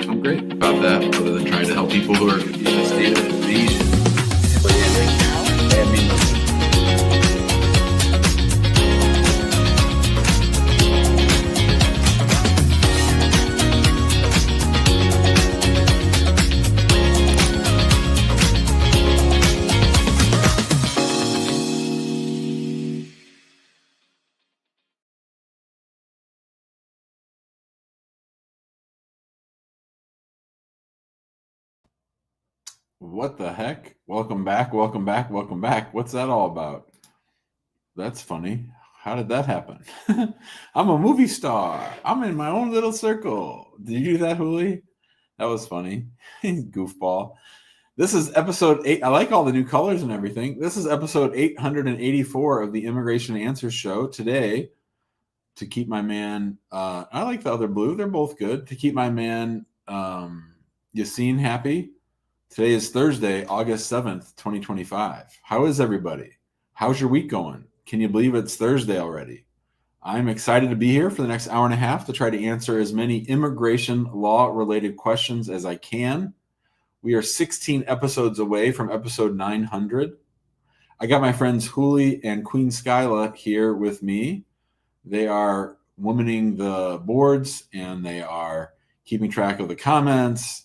I'm great about that, other than trying to help people who are in a state of invasion. What the heck? Welcome back. What's that all about? That's funny. How did that happen? I'm a movie star. I'm in my own little circle. Did you do that, Huli? That was funny. Goofball. This is episode 8. I like all the new colors and everything. This is episode 884 of the Immigration Answers Show. Today, to keep my man, I like the other blue. They're both good. To keep my man Yassine happy. Today is Thursday, August 7th, 2025. How is everybody? How's your week going? Can you believe it's Thursday already? I'm excited to be here for the next hour and a half to try to answer as many immigration law-related questions as I can. We are 16 episodes away from episode 900. I got my friends Huli and Queen Skyla here with me. They are womaning the boards and they are keeping track of the comments.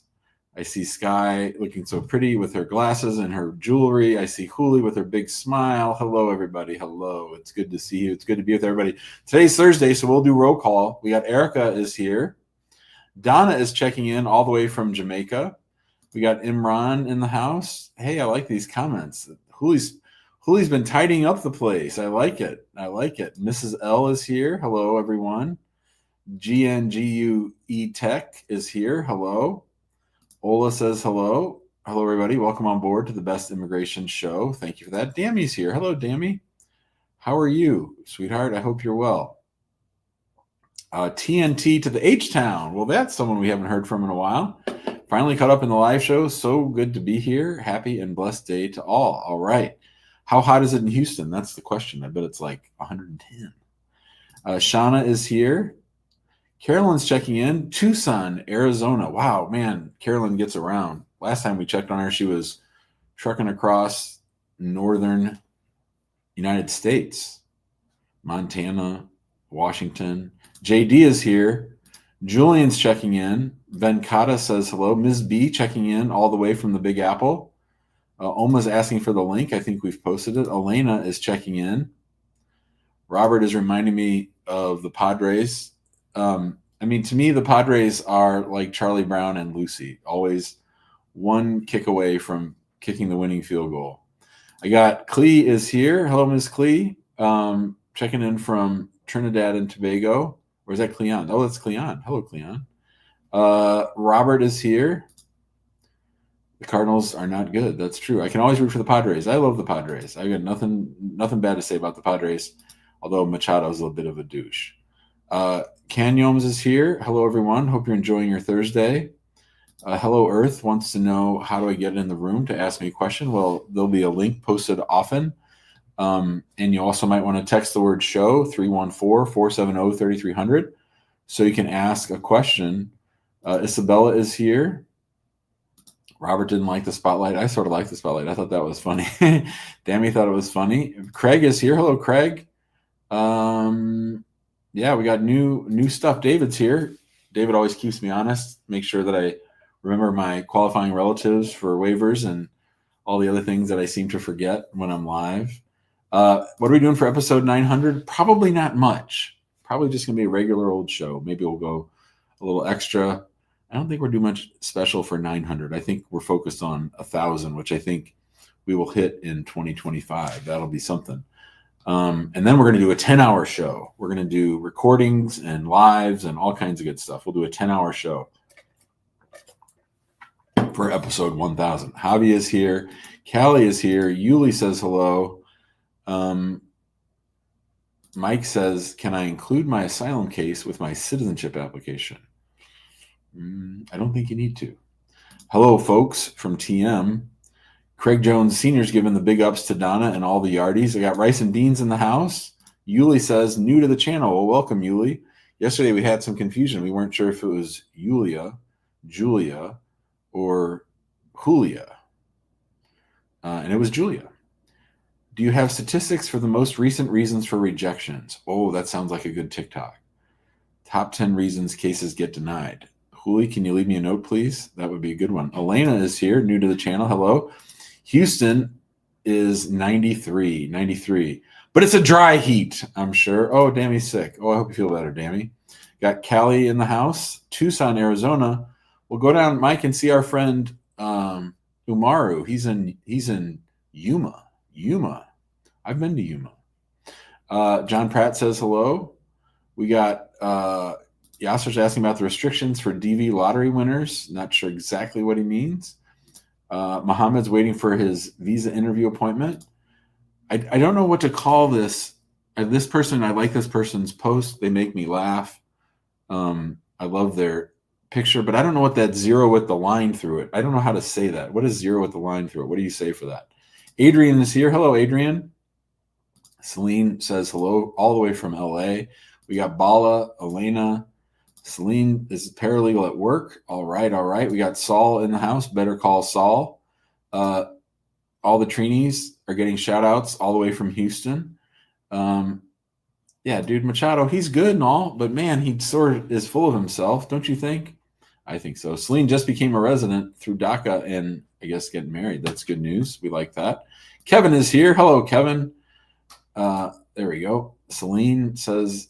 I see Sky looking so pretty with her glasses and her jewelry. I see Huli with her big smile. Hello, everybody. Hello. It's good to see you. It's good to be with everybody. Today's Thursday, so we'll do roll call. We got Erica is here. Donna is checking in all the way from Jamaica. We got Imran in the house. Hey, I like these comments. Huli's been tidying up the place. I like it. Mrs. L is here. Hello, everyone. GNGUE Tech is here. Hello. Ola says hello. Hello, everybody. Welcome on board to the Best Immigration Show. Thank you for that. Dammy's here. Hello, Dammy. How are you, sweetheart? I hope you're well. TNT to the H-Town. Well, that's someone we haven't heard from in a while. Finally caught up in the live show. So good to be here. Happy and blessed day to all. All right. How hot is it in Houston? That's the question. I bet it's like 110. Shauna is here. Carolyn's checking in. Tucson, Arizona. Wow, man, Carolyn gets around. Last time we checked on her, she was trucking across northern United States, Montana, Washington. JD is here. Julian's checking in. Venkata says hello. Ms. B checking in all the way from the Big Apple. Oma's asking for the link. I think we've posted it. Elena is checking in. Robert is reminding me of the Padres. To me, the Padres are like Charlie Brown and Lucy, always one kick away from kicking the winning field goal. I got Clee is here. Hello, Ms. Clee. Checking in from Trinidad and Tobago. Or is that Cleon? Oh, that's Cleon. Hello, Cleon. Robert is here. The Cardinals are not good. That's true. I can always root for the Padres. I love the Padres. I got nothing bad to say about the Padres, although Machado's a bit of a douche. Canyomes is here. Hello, everyone. Hope you're enjoying your Thursday. Hello Earth wants to know, how do I get in the room to ask me a question? Well, there'll be a link posted often. And you also might want to text the word show, 314-470-3300, so you can ask a question. Isabella is here. Robert didn't like the spotlight. I sort of like the spotlight. I thought that was funny. Dammy thought it was funny. Craig is here. Hello, Craig. Yeah, we got new stuff. David's here. David always keeps me honest, make sure that I remember my qualifying relatives for waivers and all the other things that I seem to forget when I'm live. What are we doing for episode 900? Probably not much. Probably just going to be a regular old show. Maybe we'll go a little extra. I don't think we're doing much special for 900. I think we're focused on 1,000, which I think we will hit in 2025. That'll be something. And then we're going to do a 10-hour show. We're going to do recordings and lives and all kinds of good stuff. We'll do a 10-hour show for episode 1000. Javi is here. Callie is here. Yuli says hello. Mike says, can I include my asylum case with my citizenship application? I don't think you need to. Hello, folks from TM. Craig Jones Sr.'s giving the big ups to Donna and all the yardies. I got Rice and Beans in the house. Yuli says, new to the channel. Well, welcome, Yuli. Yesterday we had some confusion. We weren't sure if it was Yulia Julia, or Julia? And it was Julia. Do you have statistics for the most recent reasons for rejections? Oh, that sounds like a good TikTok. Top 10 reasons cases get denied. Juli, can you leave me a note, please? That would be a good one. Elena is here, new to the channel. Hello. Houston is 93. But it's a dry heat, I'm sure. Oh, Dammy's sick. Oh, I hope you feel better, Dammy. Got Callie in the house. Tucson, Arizona. We'll go down, Mike, and see our friend Umaru. He's in Yuma. I've been to Yuma. John Pratt says hello. We got Yasser's asking about the restrictions for DV lottery winners. Not sure exactly what he means. Mohammed's waiting for his visa interview appointment. I don't know what to call this. This person, I like this person's post. They make me laugh. I love their picture, but I don't know what that zero with the line through it. I don't know how to say that. What is zero with the line through it? What do you say for that? Adrian is here. Hello, Adrian. Celine says hello all the way from LA. We got Bala, Elena. Celine is paralegal at work. All right. We got Saul in the house. Better call Saul. All the trainees are getting shout outs all the way from Houston. Yeah, dude, Machado, he's good and all, but man, he sort of is full of himself, don't you think? I think so. Celine just became a resident through DACA and I guess getting married. That's good news. We like that. Kevin is here. Hello, Kevin. There we go. Celine says,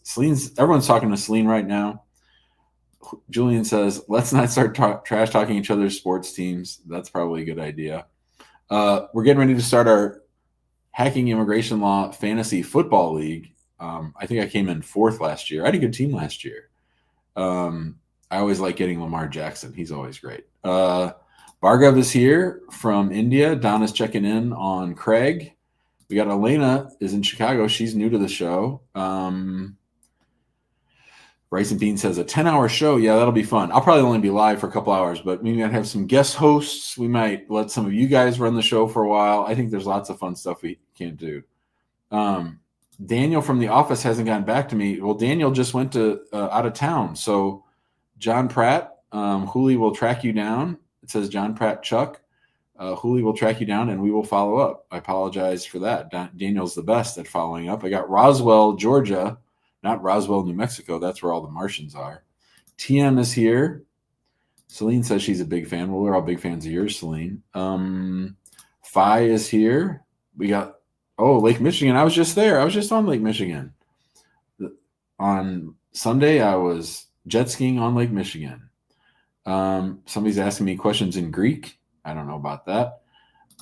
everyone's talking to Celine right now. Julian says, let's not start trash talking each other's sports teams. That's probably a good idea. We're getting ready to start our Hacking Immigration Law Fantasy Football League. I think I came in 4th last year. I had a good team last year. I always like getting Lamar Jackson. He's always great. Bhargav is here from India. Donna's checking in on Craig. We got Elena is in Chicago. She's new to the show. Rice and Bean says a 10-hour show. Yeah, that'll be fun. I'll probably only be live for a couple hours, but we might have some guest hosts. We might let some of you guys run the show for a while. I think there's lots of fun stuff we can do. Daniel from the office hasn't gotten back to me. Well, Daniel just went to out of town. So John Pratt, Juli will track you down. It says John Pratt Chuck. Juli will track you down and we will follow up. I apologize for that. Daniel's the best at following up. I got Roswell, Georgia, not Roswell, New Mexico. That's where all the Martians are. TM is here. Celine says she's a big fan. Well, we're all big fans of yours, Celine. Phi is here. We got, Lake Michigan. I was just there. I was just on Lake Michigan. On Sunday, I was jet skiing on Lake Michigan. Somebody's asking me questions in Greek. I don't know about that.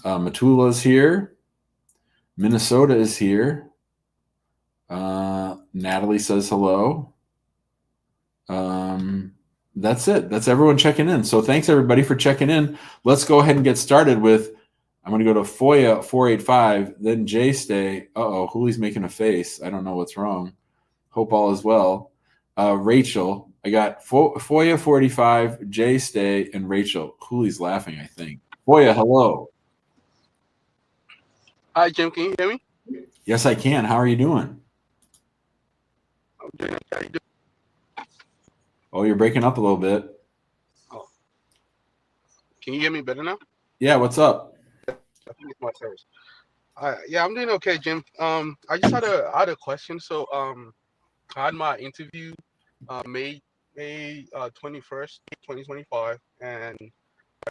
Matula is here. Minnesota is here. Natalie says hello. That's it. That's everyone checking in. So thanks everybody for checking in. Let's go ahead and get started with, I'm going to go to Foya 485, then Jay Stay. Juli's making a face. I don't know what's wrong. Hope all is well. Rachel. I got Foya 45, Jay Stay, and Rachel. Juli's laughing, I think. Foya, hello. Hi, Jim. Can you hear me? Yes, I can. How are you doing? I'm doing okay. How you doing? Oh, you're breaking up a little bit. Oh. Can you hear me better now? Yeah, what's up? I think it's my service. Yeah, I'm doing okay, Jim. I just had a question. So, I had my interview May 21st, 2025, and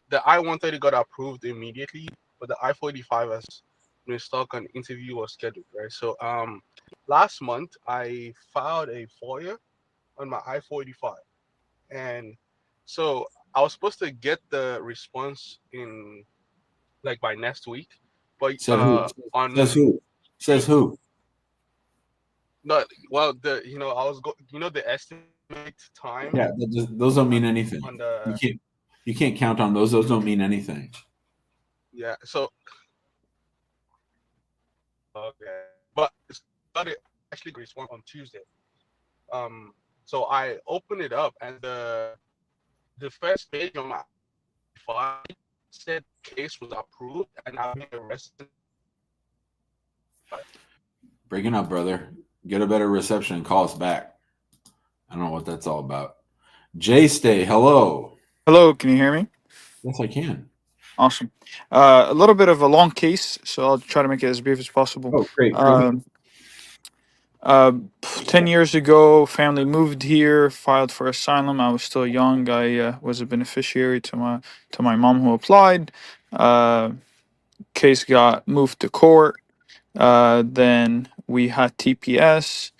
the I-130 got approved immediately, but the I-45 has been stuck on interview was scheduled, right? So last month I filed a FOIA on my I-45, and so I was supposed to get the response in like by next week, but Said who? on Says who? Says who? no, well, I was the estimate time. Yeah, those don't mean anything. On the you can't count on those. Those don't mean anything. yeah, so okay, but it's got it actually respond on Tuesday. So I opened it up and the first page on my file said case was approved and I've been arrested. Breaking up, brother. Get a better reception and call us back. I don't know what that's all about. Jay Stay, hello. Hello, can you hear me? Yes, I can. Awesome. A little bit of a long case, so I'll try to make it as brief as possible. Oh, great. Go ahead. Um, 10 years ago, family moved here, filed for asylum. I was still young. I was a beneficiary to my mom who applied. Uh, Case got moved to court. Then we had TPS.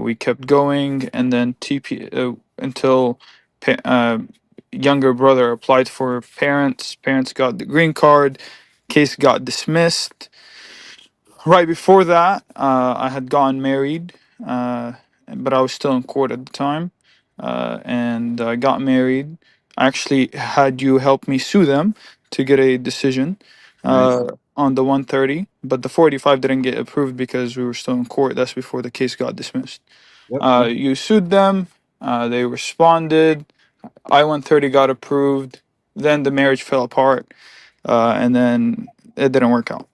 We kept going, and then until pa- uh, younger brother applied for parents. Parents got the green card. Case got dismissed. Right before that, I had gotten married, uh, but I was still in court at the time, and I got married. I actually had you help me sue them to get a decision Nice. on the 130, but the 485 didn't get approved because we were still in court. That's before the case got dismissed. Yep. You sued them. They responded. I-130 got approved. Then the marriage fell apart, and then it didn't work out.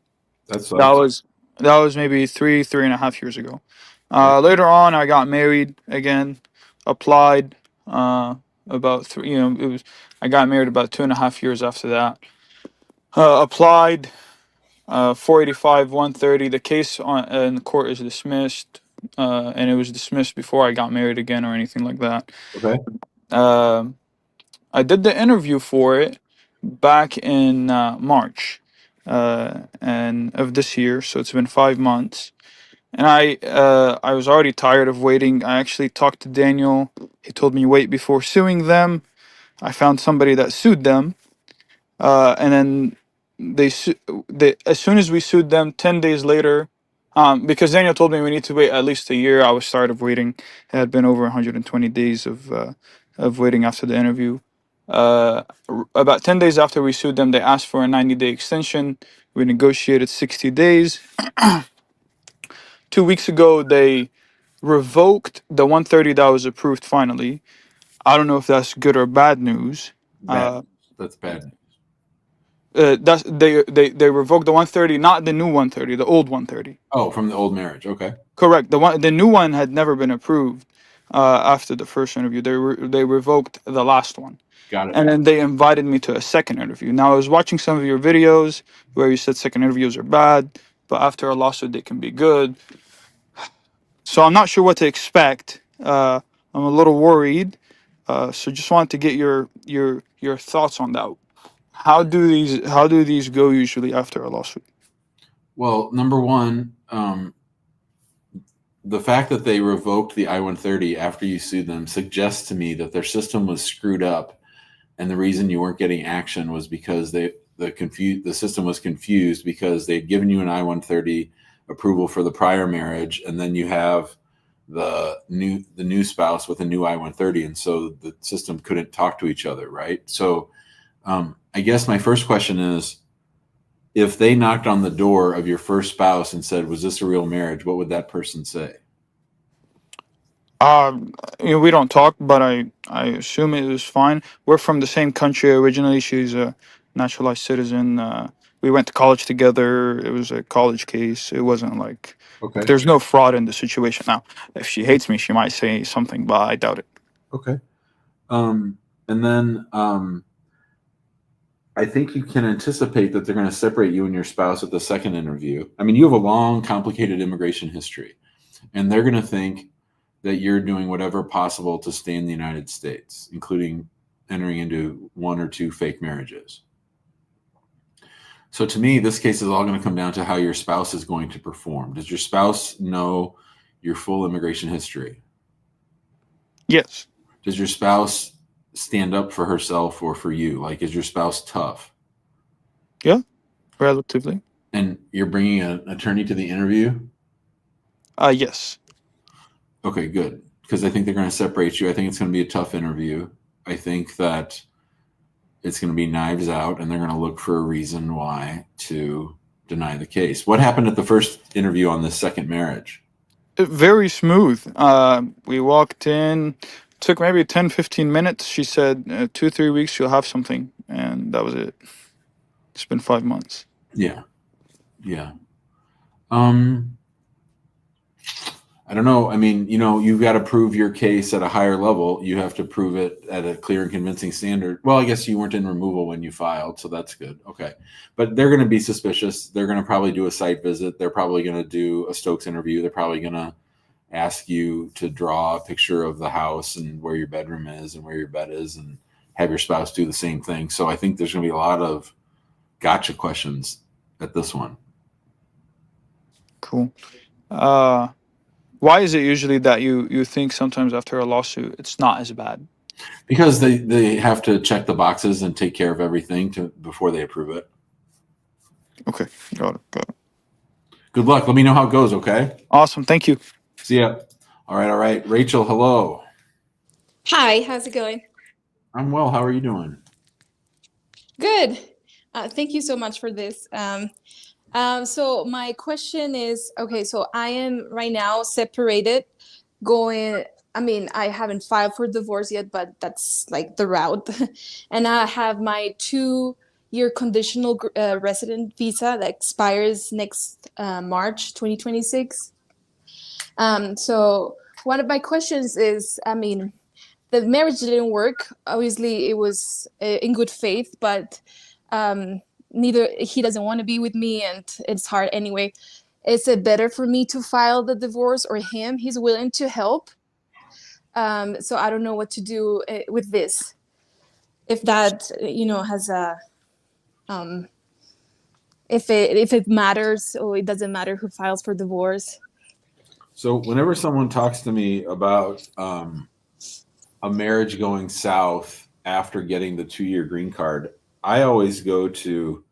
That That sucks. was that was maybe 3.5 years ago. Okay. Later on, I got married again. Applied about three. It was I got married about 2.5 years after that. Applied 485, 130. The case in the court is dismissed, and it was dismissed before I got married again or anything like that. Okay. Um I did the interview for it back in March and of this year, so it's been 5 months. And I was already tired of waiting. I actually talked to Daniel. He told me wait before suing them. I found somebody that sued them, and then they as soon as we sued them, 10 days later, because Daniel told me we need to wait at least a year. I was tired of waiting. It had been over 120 days of waiting after the interview. About 10 days after we sued them, they asked for a 90-day extension. We negotiated 60 days. 2 weeks ago, they revoked the 130 that was approved finally. I don't know if that's good or bad news. Bad. Uh, That's bad. that's they revoked the 130, not the new 130, the old 130. Oh, from the old marriage. Okay. Correct. The new one had never been approved after the first interview. They revoked the last one, Got it. and then they invited me to a second interview. Now I was watching some of your videos where you said second interviews are bad, but after a lawsuit they can be good. So I'm not sure what to expect. I'm a little worried. So just wanted to get your thoughts on that. How do these go usually after a lawsuit? Well, number one, the fact that they revoked the I-130 after you sued them suggests to me that their system was screwed up, and the reason you weren't getting action was because the system was confused because they'd given you an I-130 approval for the prior marriage, and then you have the new spouse with a new I-130, and so the system couldn't talk to each other, right? So, I guess my first question is, if they knocked on the door of your first spouse and said, "Was this a real marriage?" What would that person say? We don't talk, but I assume it was fine. We're from the same country originally. She's a naturalized citizen. We went to college together. It was a college case. It wasn't like Okay. there's no fraud in the situation. Now, if she hates me, she might say something, but I doubt it. Okay. And then I think you can anticipate that they're going to separate you and your spouse at the second interview. I mean, you have a long, complicated immigration history, and they're going to think that you're doing whatever possible to stay in the United States, including entering into one or two fake marriages. So to me, this case is all going to come down to how your spouse is going to perform. Does your spouse know your full immigration history? Yes. Does your spouse stand up for herself or for you? Like, is your spouse tough? Yeah. Relatively. And you're bringing an attorney to the interview? Yes. Okay, good. Because I think they're going to separate you. I think it's going to be a tough interview. I think that it's going to be knives out, and they're going to look for a reason why to deny the case. What happened at the first interview on this second marriage? Very smooth. We walked in, took maybe 10, 15 minutes. She said 2, 3 weeks you'll have something, and that was it. It's been 5 months. Yeah. Yeah. Um, I don't know. I mean, you've got to prove your case at a higher level. You have to prove it at a clear and convincing standard. Well, I guess you weren't in removal when you filed, so that's good. Okay. But they're going to be suspicious. They're going to probably do a site visit. They're probably going to do a Stokes interview. They're probably going to ask you to draw a picture of the house and where your bedroom is and where your bed is, and have your spouse do the same thing. So I think there's going to be a lot of gotcha questions at this one. Cool. Why is it usually that you think sometimes after a lawsuit it's not as bad? Because they have to check the boxes and take care of everything before they approve it. Okay, got it. Good luck. Let me know how it goes, okay? Awesome, thank you. See ya. All right. Rachel, hello. Hi, how's it going? I'm well. How are you doing? Good. Thank you so much for this. So my question is, okay, so I am right now separated I haven't filed for divorce yet, but that's like the route. And I have my 2-year conditional resident visa that expires next March 2026. So one of my questions is, the marriage didn't work. Obviously, it was in good faith, but he doesn't want to be with me, and it's hard anyway. Is it better for me to file the divorce or him? He's willing to help. So I don't know what to do with this. If that, has a, if it matters, or it doesn't matter who files for divorce. So whenever someone talks to me about a marriage going south after getting the 2-year green card, I always go to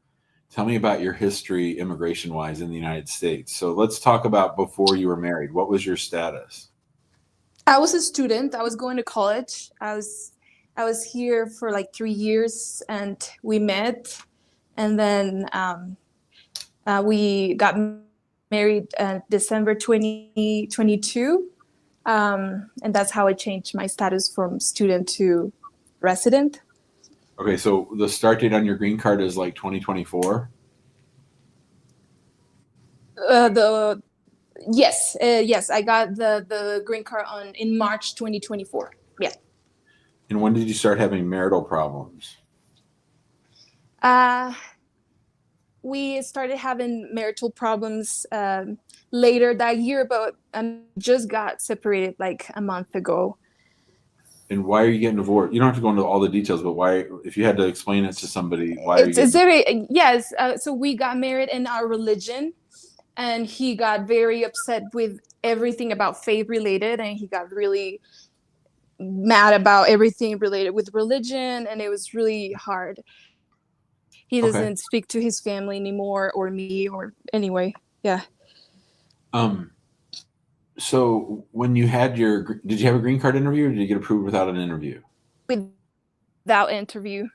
tell me about your history immigration-wise in the United States. So let's talk about before you were married. What was your status? I was a student. I was going to college. I was here for like 3 years, and we met, and then we got married December 2022, and that's how I changed my status from student to resident. Okay, so the start date on your green card is like 2024? Yes, I got the green card in March 2024. Yeah. And when did you start having marital problems? We started having marital problems later that year, but just got separated like a month ago. And why are you getting divorced? You don't have to go into all the details, but why, if you had to explain it to somebody, why are you getting divorced? Yes. So we got married in our religion, and he got very upset with everything about faith related, and he got really mad about everything related with religion, and it was really hard. He doesn't speak to his family anymore, or me, or anyway. Yeah. So when you had did you have a green card interview, or did you get approved without an interview? Without interview.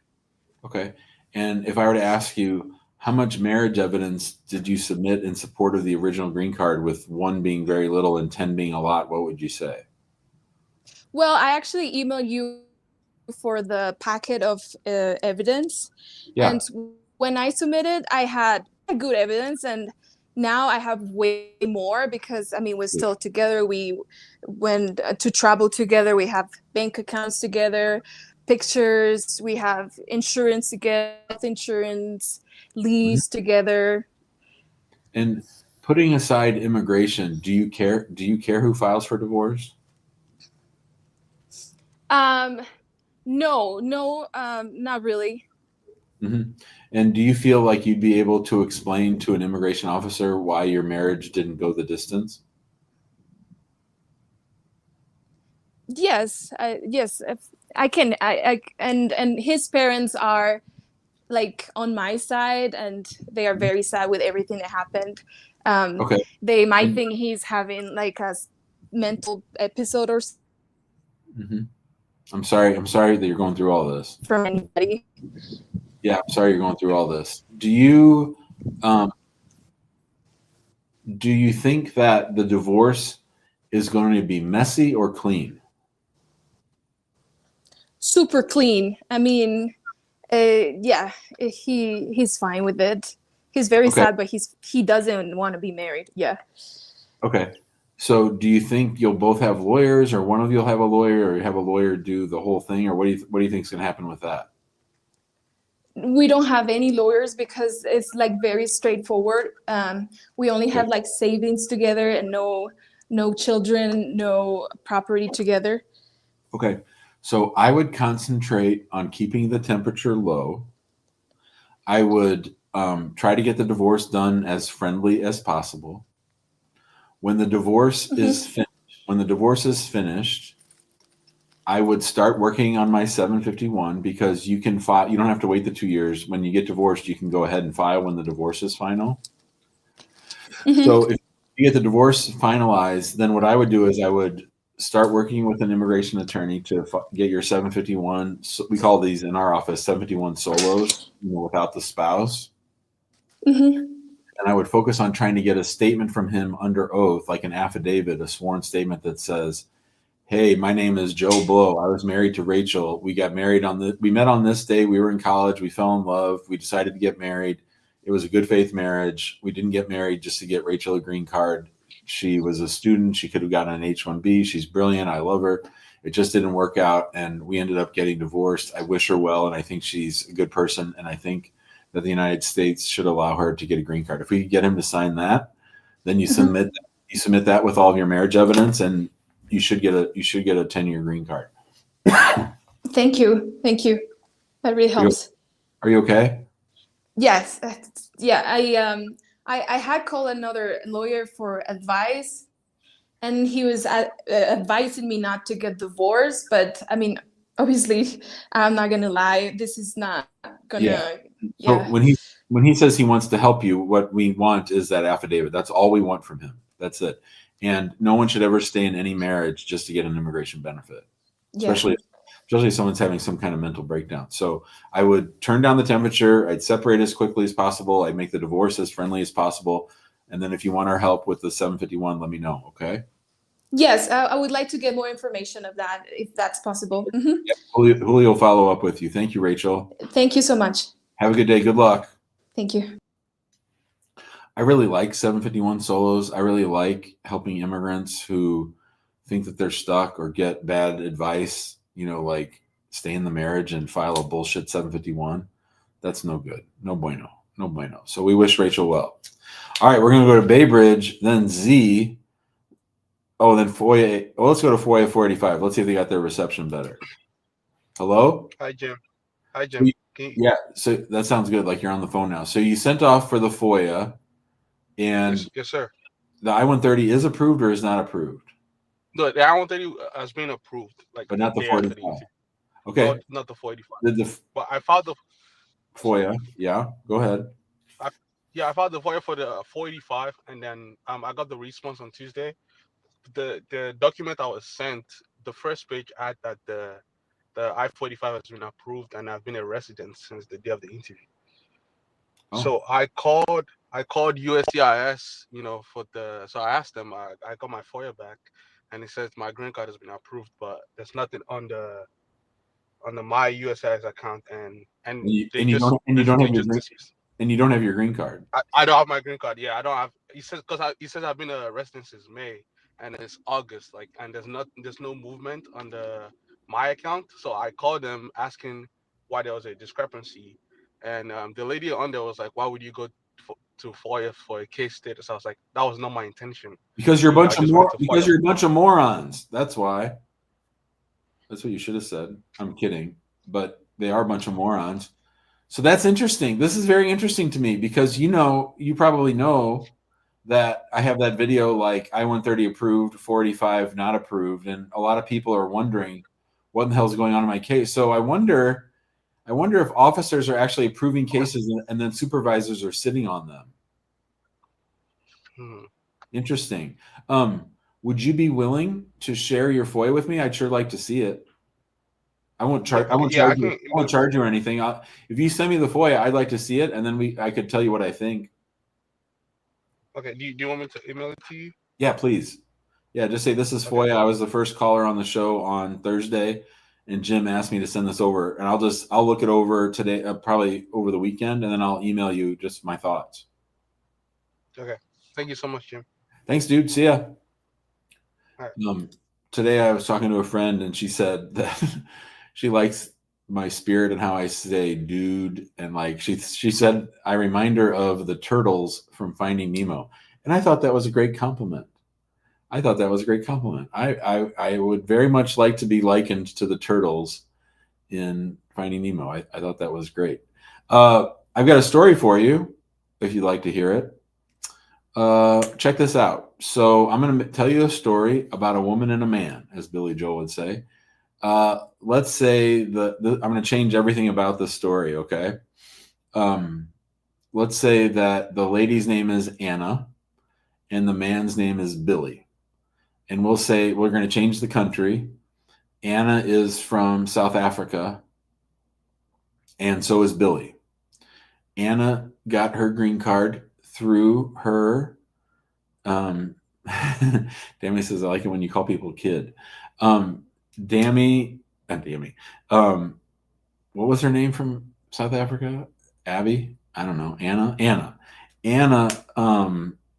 Okay. And if I were to ask you, how much marriage evidence did you submit in support of the original green card, with 1 being very little and 10 being a lot? What would you say? Well, I actually emailed you for the packet of evidence. Yeah. And when I submitted, I had good evidence, and now I have way more because, we're still together. We went to travel together. We have bank accounts together, pictures. We have insurance together, health insurance, lease together. And putting aside immigration, do you care who files for divorce? No, not really. Mm-hmm. And do you feel like you'd be able to explain to an immigration officer why your marriage didn't go the distance? Yes, yes, I can. And his parents are like on my side, and they are very sad with everything that happened. Okay. They might think he's having like a mental episode or Mm-hmm. I'm sorry that you're going through all this. from anybody. Yeah, I'm sorry you're going through all this. Do you think that the divorce is going to be messy or clean? Super clean. Yeah, he's fine with it. He's very sad, but he doesn't want to be married. Yeah. Okay. So do you think you'll both have lawyers, or one of you'll have a lawyer, or you have a lawyer do the whole thing, or what do you think is going to happen with that? We don't have any lawyers because it's like very straightforward. We only have like savings together and no children, no property together. Okay. So I would concentrate on keeping the temperature low. I would try to get the divorce done as friendly as possible. When the divorce is finished, I would start working on my 751 because you can file. You don't have to wait the 2 years. When you get divorced, you can go ahead and file when the divorce is final. So if you get the divorce finalized, then what I would do is I would start working with an immigration attorney to get your 751. We call these in our office 751 solos, without the spouse. And I would focus on trying to get a statement from him under oath, like an affidavit, a sworn statement that says, hey, my name is Joe Blow. I was married to Rachel. We got married we met on this day. We were in college. We fell in love. We decided to get married. It was a good faith marriage. We didn't get married just to get Rachel a green card. She was a student. She could have gotten an H-1B. She's brilliant. I love her. It just didn't work out. And we ended up getting divorced. I wish her well. And I think she's a good person. And I think that the United States should allow her to get a green card. If we could get him to sign that, then you submit that with all of your marriage evidence, and you should get a 10-year green card. Thank you. That really helps. Are you okay? Yes. Yeah. I had called another lawyer for advice, and he was advising me not to get divorced. But I mean, obviously, I'm not gonna lie. This is not gonna. So when he says he wants to help you, what we want is that affidavit. That's all we want from him. That's it. And no one should ever stay in any marriage just to get an immigration benefit, especially if someone's having some kind of mental breakdown. So I would turn down the temperature. I'd separate as quickly as possible. I'd make the divorce as friendly as possible. And then if you want our help with the 751, let me know. Okay. Yes, I would like to get more information of that, if that's possible. Yep. Julio will follow up with you. Thank you, Rachel. Thank you so much. Have a good day. Good luck. Thank you. I really like 751 solos. I really like helping immigrants who think that they're stuck or get bad advice, like stay in the marriage and file a bullshit 751. That's no good. No bueno. No bueno. So we wish Rachel well. All right, we're going to go to Bay Bridge, then Z. Oh, then Foya. Oh, let's go to Foya 485. Let's see if they got their reception better. Hello? Hi, Jim. Yeah, so that sounds good. Like you're on the phone now. So you sent off for the Foya, and yes, sir. The I-130 is approved or is not approved? No, the I-130 has been approved, but not the 45. Okay, no, not the 45. But I filed the Foya. Yeah, go ahead. I filed the Foya for the 485, and then I got the response on Tuesday. The document I was sent, the first page had that the I-45 has been approved, and I've been a resident since the day of the interview. Oh. So I called USCIS, so I asked them, I got my Foya back, and it says my green card has been approved, but there's nothing on the my USCIS account, and you don't have your green card. I don't have my green card. Yeah, I don't have. He says I've been a resident since May, and it's August, and there's no movement on my account. So I called them asking why there was a discrepancy, and the lady on there was like, "Why would you go to Foya for a case status?" I was like, "That was not my intention." Because you're a bunch of morons. That's why. That's what you should have said. I'm kidding, but they are a bunch of morons. So that's interesting. This is very interesting to me because you probably know that I have that video like I-130 approved, 485 not approved, and a lot of people are wondering what in the hell is going on in my case. So I wonder if officers are actually approving cases and then supervisors are sitting on them. Interesting. Would you be willing to share your FOIA with me? I'd sure like to see it. I won't charge you or anything. If you send me the FOIA, I'd like to see it, and then I could tell you what I think. Okay. Do you want me to email it to you? Yeah, please. Yeah, just say this is FOIA. I was the first caller on the show on Thursday, and Jim asked me to send this over, and I'll look it over today, probably over the weekend, and then I'll email you just my thoughts. Okay. Thank you so much, Jim. Thanks, dude. See ya. All right. Today I was talking to a friend and she said that she likes my spirit and how I say dude, and like she said I remind her of the turtles from Finding Nemo, and I thought that was a great compliment. I thought that was a great compliment. I would very much like to be likened to the turtles in Finding Nemo. I thought that was great. I've got a story for you if you'd like to hear it. Check this out. So I'm going to tell you a story about a woman and a man, as Billy Joel would say. Let's say I'm going to change everything about this story. Okay. Let's say that the lady's name is Anna and the man's name is Billy. And we'll say we're going to change the country. Anna is from South Africa, and so is Billy. Anna got her green card through her. Dammy says, I like it when you call people kid. Dammy. What was her name from South Africa? Abby? I don't know. Anna. Anna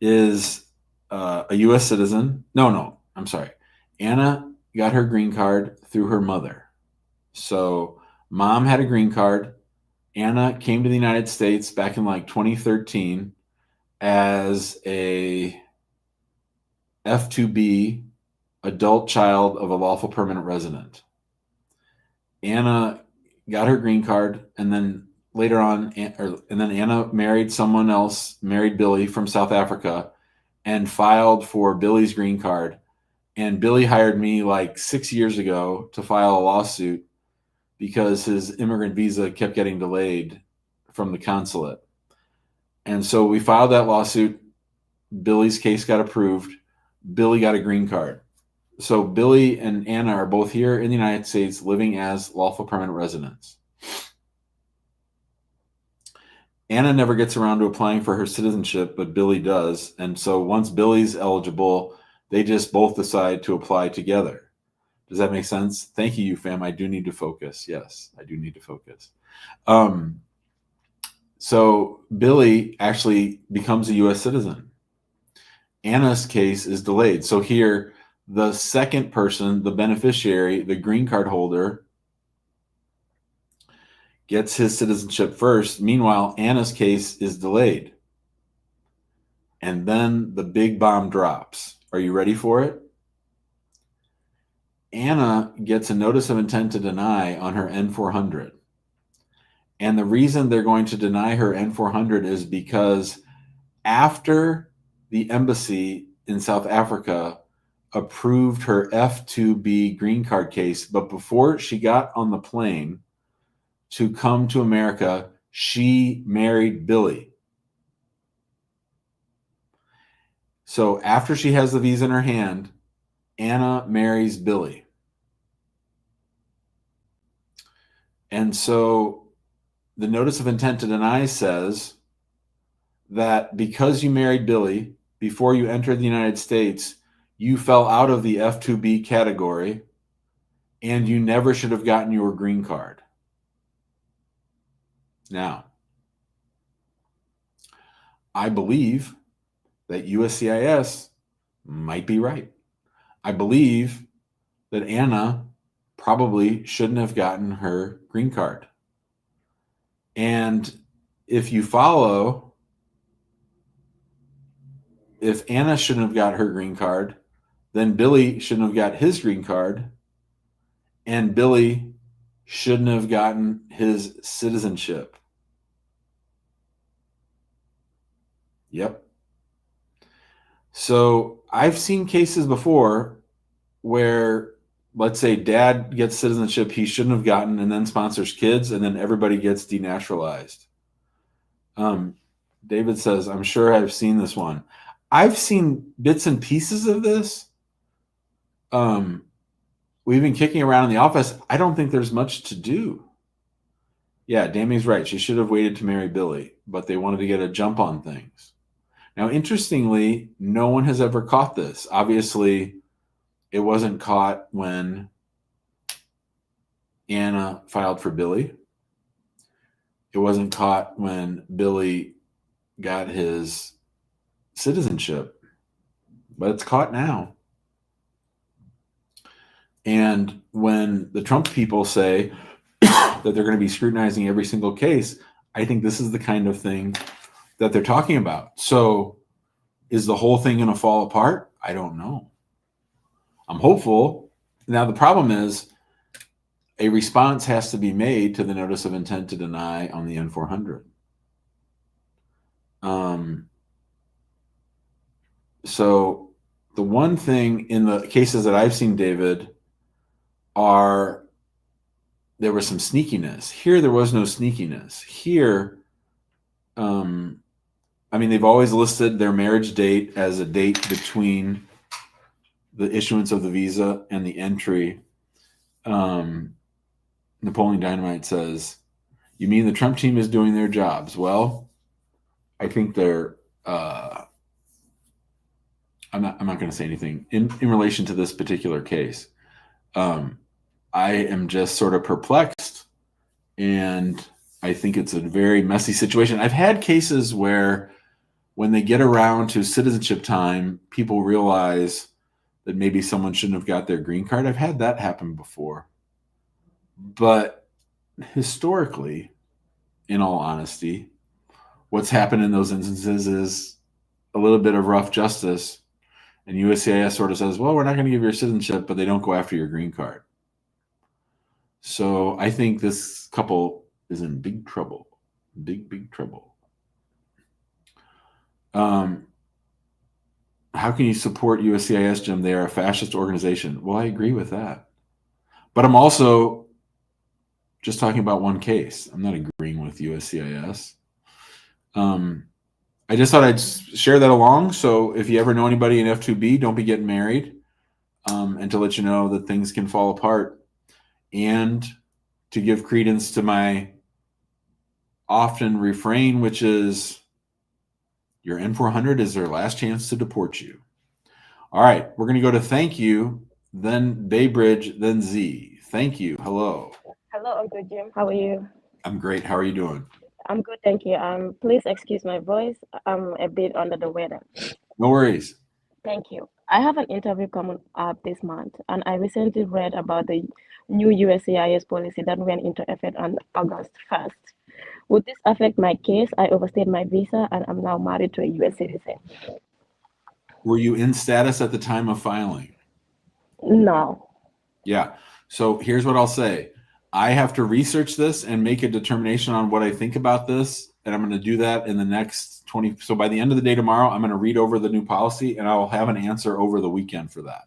is a U.S. citizen. No, I'm sorry. Anna got her green card through her mother. So mom had a green card. Anna came to the United States back in like 2013 as a F2B adult child of a lawful permanent resident. Anna got her green card, and then later on, and then Anna married someone else, married Billy from South Africa, and filed for Billy's green card. And Billy hired me like 6 years ago to file a lawsuit because his immigrant visa kept getting delayed from the consulate. And so we filed that lawsuit. Billy's case got approved. Billy got a green card. So Billy and Anna are both here in the United States living as lawful permanent residents. Anna never gets around to applying for her citizenship, but Billy does. And so once Billy's eligible, they just both decide to apply together. Does that make sense? Thank you, fam. I do need to focus. Yes, I do need to focus. So Billy actually becomes a U.S. citizen. Anna's case is delayed. So here, the second person, the beneficiary, the green card holder, gets his citizenship first. Meanwhile, Anna's case is delayed. And then the big bomb drops. Are you ready for it? Anna gets a notice of intent to deny on her N-400. And the reason they're going to deny her N-400 is because after the embassy in South Africa approved her F2B green card case, but before she got on the plane to come to America, she married Billy. So after she has the visa in her hand, Anna marries Billy. And so the notice of intent to deny says that because you married Billy before you entered the United States, you fell out of the F2B category and you never should have gotten your green card. Now, I believe that USCIS might be right. I believe that Anna probably shouldn't have gotten her green card. And if you follow, if Anna shouldn't have got her green card, then Billy shouldn't have got his green card, and Billy shouldn't have gotten his citizenship. Yep. So I've seen cases before where, let's say, dad gets citizenship he shouldn't have gotten and then sponsors kids, and then everybody gets denaturalized. David says, I'm sure I've seen this one. I've seen bits and pieces of this. We've been kicking around in the office. I don't think there's much to do. Yeah, Dammy's right. She should have waited to marry Billy, but they wanted to get a jump on things. Now, interestingly, no one has ever caught this. Obviously, it wasn't caught when Anna filed for Billy. It wasn't caught when Billy got his citizenship, but it's caught now. And when the Trump people say that they're going to be scrutinizing every single case, I think this is the kind of thing that they're talking about. So is the whole thing going to fall apart? I don't know. I'm hopeful. Now, the problem is a response has to be made to the notice of intent to deny on the N400. So the one thing in the cases that I've seen, David, are there was some sneakiness. Here, there was no sneakiness. Here, they've always listed their marriage date as a date between the issuance of the visa and the entry. Napoleon Dynamite says, "You mean the Trump team is doing their jobs?" Well, I think they're. I'm not going to say anything in relation to this particular case. I am just sort of perplexed, and I think it's a very messy situation. I've had cases where when they get around to citizenship time, people realize that maybe someone shouldn't have got their green card. I've had that happen before. But historically, in all honesty, what's happened in those instances is a little bit of rough justice. And USCIS sort of says, well, we're not going to give you your citizenship, but they don't go after your green card. So I think this couple is in big trouble. Big trouble. How can you support USCIS, Jim? They are a fascist organization. Well, I agree with that. But I'm also just talking about one case. I'm not agreeing with USCIS. I just thought I'd share that along. So if you ever know anybody in F2B, don't be getting married. And to let you know that things can fall apart. And to give credence to my often refrain, which is your N400 is their last chance to deport you. All right, we're going to go to thank you, then Baybridge, then Z. Thank you. Hello. Hello, Uncle Jim. How are you? I'm great. How are you doing? I'm good, thank you. Please excuse my voice. I'm a bit under the weather. No worries. Thank you. I have an interview coming up this month, and I recently read about the new USCIS policy that went into effect on August 1st. Would this affect my case? I overstayed my visa, and I'm now married to a U.S. citizen. Were you in status at the time of filing? No. Yeah. So here's what I'll say. I have to research this and make a determination on what I think about this. And I'm going to do that in the next 20. So by the end of the day tomorrow, I'm going to read over the new policy and I will have an answer over the weekend for that.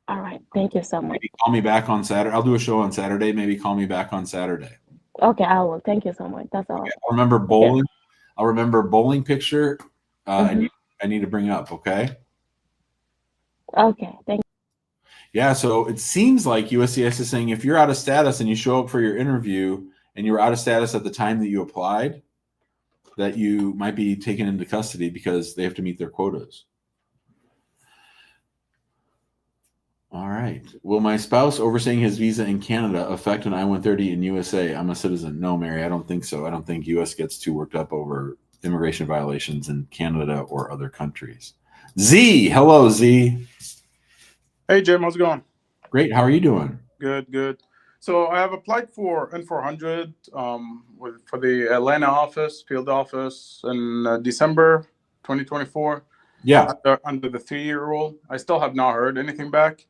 All right. Thank you so much. Maybe call me back on Saturday. I'll do a show on Saturday. Maybe call me back on Saturday. Okay, I will. Thank you so much. That's all. Okay. I'll remember bowling. Okay. I'll remember bowling picture. Mm-hmm. I need to bring up. Okay. Okay. Thank you. Yeah, so it seems like USCIS is saying if you're out of status and you show up for your interview and you were out of status at the time that you applied, that you might be taken into custody because they have to meet their quotas. All right. Will my spouse overstaying his visa in Canada affect an I-130 in USA? I'm a citizen. No, Mary, I don't think so. I don't think US gets too worked up over immigration violations in Canada or other countries. Z, hello, Z. Hey, Jim, how's it going? Great. How are you doing? Good. So I have applied for N400 for the Atlanta office, field office in December 2024. Yeah. Under the 3-year rule. I still have not heard anything back,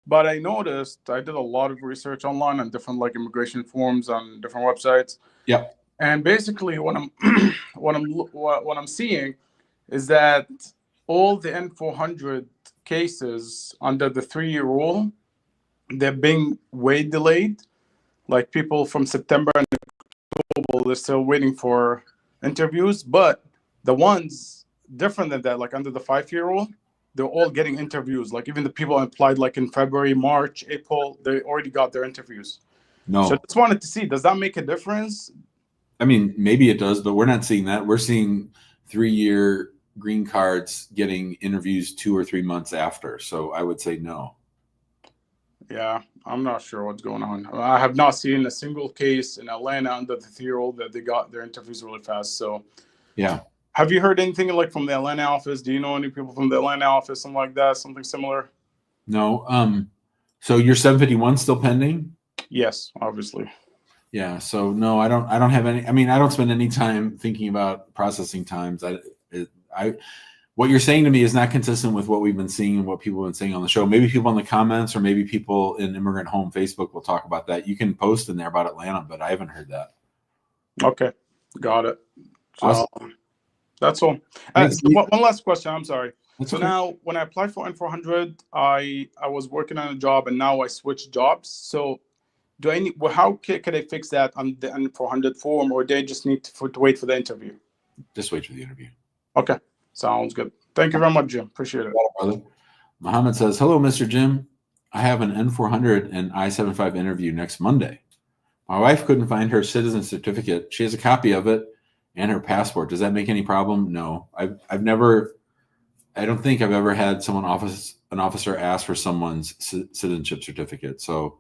but I noticed I did a lot of research online on different immigration forms on different websites. Yeah. And basically, what I'm seeing is that all the N400 cases under the 3-year rule, they're being way delayed. Like people from September and October, they're still waiting for interviews. But the ones different than that, like under the 5-year rule, they're all getting interviews. Like even the people applied in February, March, April, they already got their interviews. No. So I just wanted to see, does that make a difference? I mean, maybe it does, but we're not seeing that. We're seeing 3-year green cards getting interviews 2 or 3 months after. So I would say no. Yeah, I'm not sure what's going on. I have not seen a single case in Atlanta under the 3-year rule that they got their interviews really fast. So yeah. Have you heard anything from the Atlanta office? Do you know any people from the Atlanta office, something like that, something similar? No. So your 751 still pending? Yes, obviously. Yeah. So no, I don't have any. I mean, I don't spend any time thinking about processing times. What you're saying to me is not consistent with what we've been seeing and what people have been saying on the show. Maybe people in the comments or maybe people in Immigrant Home Facebook will talk about that. You can post in there about Atlanta, but I haven't heard that. Okay, got it. So Awesome. that's all. Thanks, One last question. I'm sorry. That's So okay. now, when I applied for N400, I was working on a job, and now I switched jobs. So do I need? Well, how can I fix that on the N400 form, or they just need to wait for the interview? Just wait for the interview. Okay, sounds good. Thank you very much, Jim. Appreciate it. Brother. Muhammad says, "Hello, Mr. Jim. I have an N400 and I-75 interview next Monday. My wife couldn't find her citizen certificate. She has a copy of it and her passport. Does that make any problem? No. I've never. I don't think I've ever had an officer ask for someone's citizenship certificate. So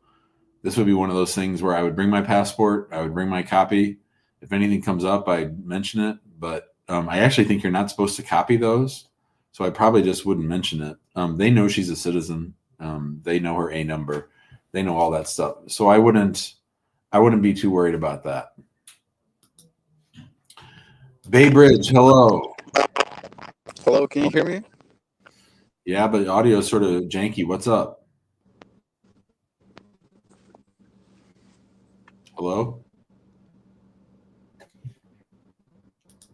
this would be one of those things where I would bring my passport, I would bring my copy. If anything comes up, I'd mention it. But I actually think you're not supposed to copy those. So I probably just wouldn't mention it. They know she's a citizen. They know her A number. They know all that stuff. So I wouldn't be too worried about that. Bay Bridge, hello. Hello, can you hear me? Yeah, but the audio is sort of janky. What's up? Hello?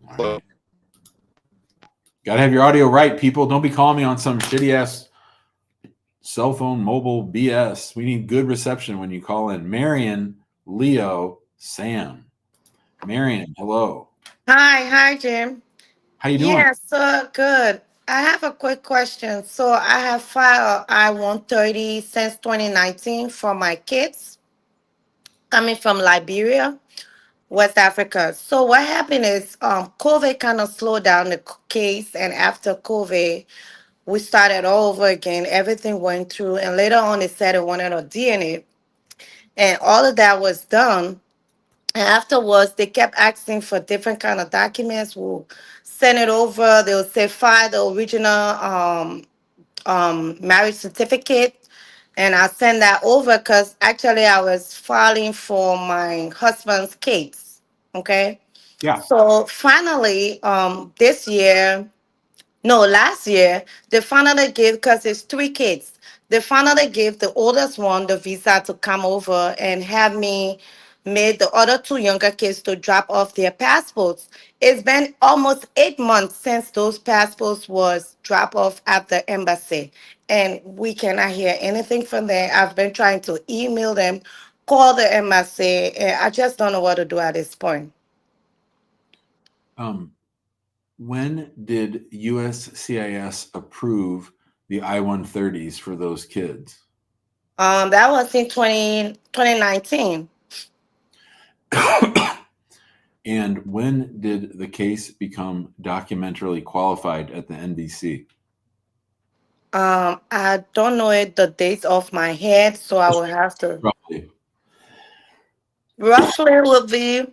Hello? Gotta have your audio right, people. Don't be calling me on some shitty ass cell phone, mobile BS. We need good reception when you call in. Marion, Leo, Sam. Marion, hello. Hi, Jim. How you doing? Yes, good. I have a quick question. So I have filed I-130 since 2019 for my kids coming from Liberia, West Africa. So what happened is COVID kind of slowed down the case, and after COVID, we started all over again. Everything went through, and later on, they said they wanted a DNA, and all of that was done. And afterwards, they kept asking for different kind of documents. We'll send it over. They'll say file the original marriage certificate, and I'll send that over because actually I was filing for my husband's case. Okay. Yeah. So finally, this year, no, last year, they finally gave, because it's three kids, they finally gave the oldest one the visa to come over and have me made the other two younger kids to drop off their passports. It's been almost 8 months since those passports was dropped off at the embassy, and we cannot hear anything from them. I've been trying to email them, call the embassy, and I just don't know what to do at this point. When did USCIS approve the I-130s for those kids? That was in 2019. And when did the case become documentarily qualified at the NBC? I don't know the dates off my head, so I will have to. Roughly. Roughly will be in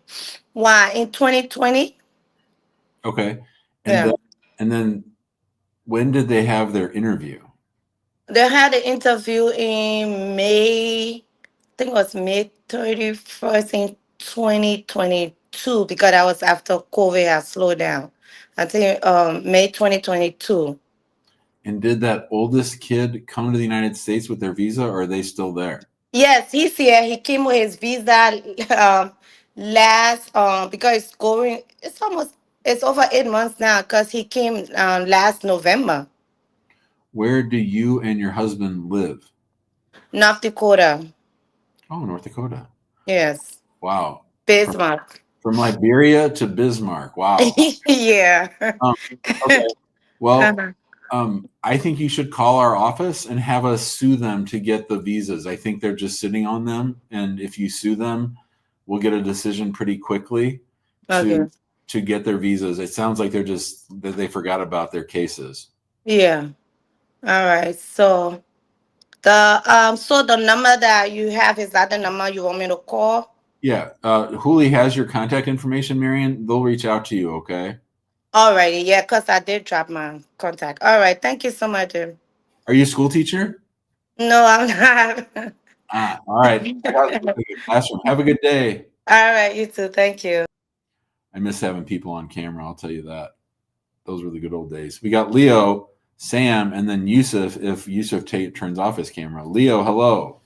2020. Okay. Yeah. And then when did they have their interview? They had an interview in May, I think it was May 31st in 2022, because that was after COVID had slowed down. I think May 2022. And did that oldest kid come to the United States with their visa, or are they still there? Yes, he's here. He came with his visa last because it's over 8 months now, because he came last November. Where do you and your husband live? North Dakota. Oh, North Dakota. Yes. Wow. Bismarck. From Liberia to Bismarck. Wow. Yeah. Okay. Well, I think you should call our office and have us sue them to get the visas. I think they're just sitting on them, and if you sue them, we'll get a decision pretty quickly to get their visas. It sounds like they forgot about their cases. Yeah. All right. So the number that you have, is that the number you want me to call? Yeah. Huli has your contact information, Marion. They'll reach out to you, okay? All righty. Yeah, because I did drop my contact. All right. Thank you so much, Jim. Are you a school teacher? No, I'm not. All right. I got to go to the classroom. Have a good day. All right, you too. Thank you. I miss having people on camera. I'll tell you that. Those were the good old days. We got Leo, Sam, and then Yusuf. If Yusuf turns off his camera, Leo, hello.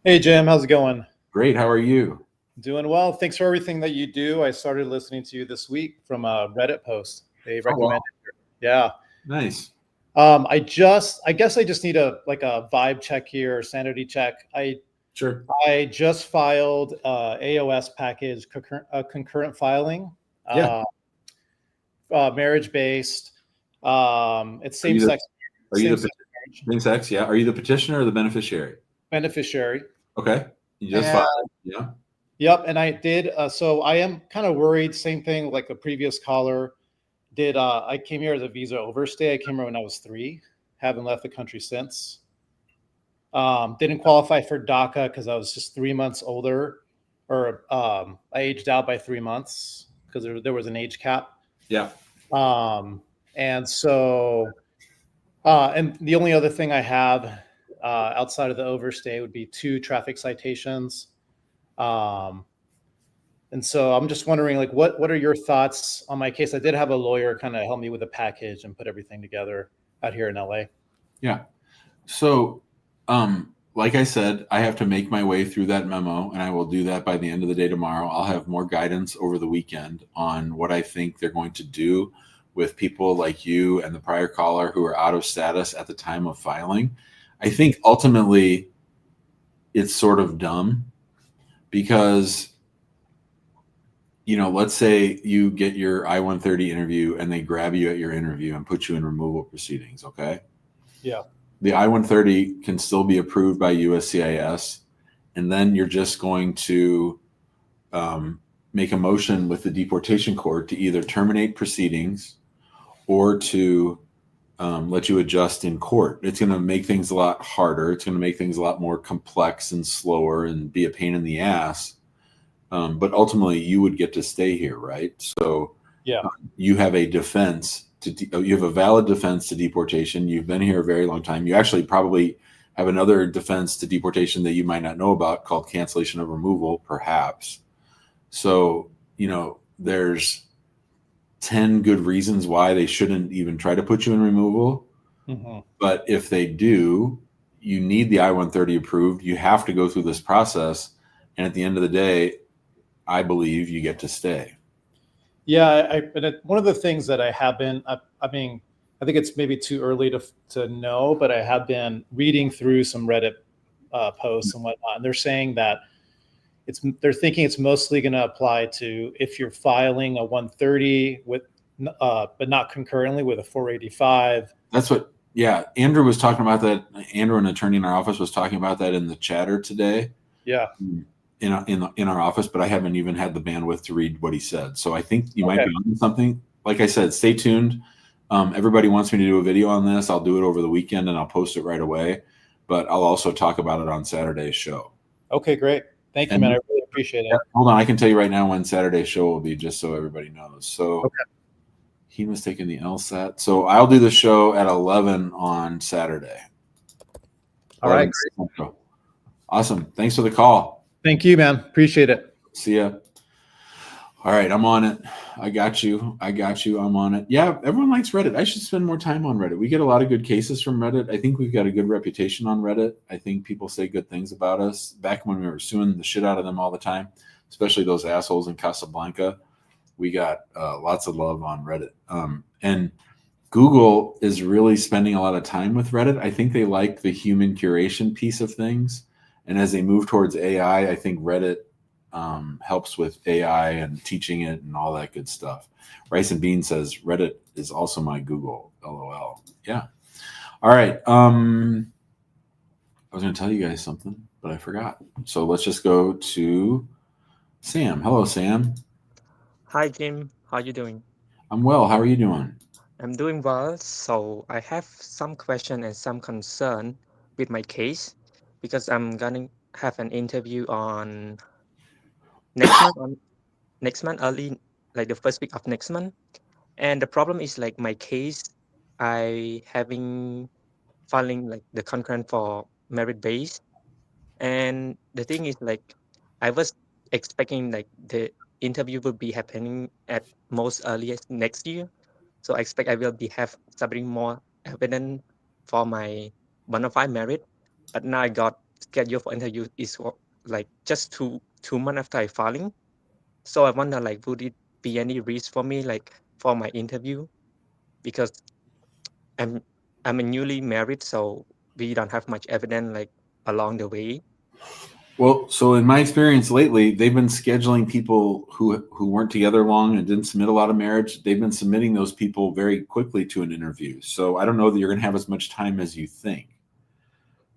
Hey, Jim, how's it going? Great. How are you? Doing well. Thanks for everything that you do. I started listening to you this week from a Reddit post. They recommended. Yeah. Nice. I guess I just need a vibe check here, or sanity check. Sure. I just filed AOS package concurrent filing. Yeah. Marriage based. It's same sex. Are you the same sex? Yeah. Are you the petitioner or the beneficiary? Beneficiary. Okay. You just filed. Yeah. Yep. And I did. So I am kind of worried. Same thing like the previous caller did. I came here as a visa overstay. I came here when I was 3. Haven't left the country since. Didn't qualify for DACA because I was just 3 months older, or I aged out by 3 months because there was an age cap. Yeah. And so, and the only other thing I have outside of the overstay would be 2 traffic citations. And so I'm just wondering, like, what are your thoughts on my case? I did have a lawyer kind of help me with a package and put everything together out here in LA. Yeah. So, like I said, I have to make my way through that memo, and I will do that by the end of the day tomorrow. I'll have more guidance over the weekend on what I think they're going to do with people like you and the prior caller who are out of status at the time of filing. I think ultimately it's sort of dumb because, let's say you get your I-130 interview and they grab you at your interview and put you in removal proceedings, okay? Yeah. The I-130 can still be approved by USCIS, and then you're just going to make a motion with the deportation court to either terminate proceedings or to let you adjust in court. It's going to make things a lot harder. It's going to make things a lot more complex and slower and be a pain in the ass. But ultimately, you would get to stay here, right? So yeah, you have a defense. You have a valid defense to deportation. You've been here a very long time. You actually probably have another defense to deportation that you might not know about called cancellation of removal, perhaps. So, there's 10 good reasons why they shouldn't even try to put you in removal. Mm-hmm. But if they do, you need the I-130 approved. You have to go through this process. And at the end of the day, I believe you get to stay. Yeah, one of the things that I have been, I think it's maybe too early to know, but I have been reading through some Reddit posts and whatnot, and they're saying that they're thinking it's mostly going to apply to if you're filing a 130 with, but not concurrently with a 485. That's what, yeah. Andrew was talking about that. Andrew, an attorney in our office, was talking about that in the chatter today. Yeah. In our office, but I haven't even had the bandwidth to read what he said. So I think you might be on something. Like I said, stay tuned. Everybody wants me to do a video on this. I'll do it over the weekend and I'll post it right away. But I'll also talk about it on Saturday's show. Okay, great. Thank you, man. I really appreciate it. Hold on. I can tell you right now when Saturday's show will be, just so everybody knows. So he was taking the LSAT. So I'll do the show at 11 on Saturday. All right. Awesome. Thanks for the call. Thank you, man. Appreciate it. See ya. All right, I'm on it. I got you. I'm on it. Yeah, everyone likes Reddit. I should spend more time on Reddit. We get a lot of good cases from Reddit. I think we've got a good reputation on Reddit. I think people say good things about us. Back when we were suing the shit out of them all the time, especially those assholes in Casablanca, we got lots of love on Reddit. And Google is really spending a lot of time with Reddit. I think they like the human curation piece of things. And as they move towards AI, I think Reddit helps with AI and teaching it and all that good stuff. Rice and Bean says Reddit is also my Google. LOL. Yeah. All right. I was going to tell you guys something, but I forgot. So let's just go to Sam. Hello, Sam. Hi, Jim. How you doing? I'm well. How are you doing? I'm doing well. So I have some question and some concern with my case because I'm gonna have an interview on next month, early, like the first week of next month. And the problem is like my case, I having filing like the concurrent for merit based. And the thing is, like, I was expecting like the interview would be happening at most earliest next year. So I expect I will be have submitting more evidence for my bona fide merit. But now I got scheduled for interview is like just two months after I filing. So I wonder, like, would it be any risk for me, like, for my interview? Because I'm I'm a newly married, so we don't have much evidence like along the way. Well, so in my experience lately, they've been scheduling people who weren't together long and didn't submit a lot of marriage. They've been submitting those people very quickly to an interview. So I don't know that you're going to have as much time as you think.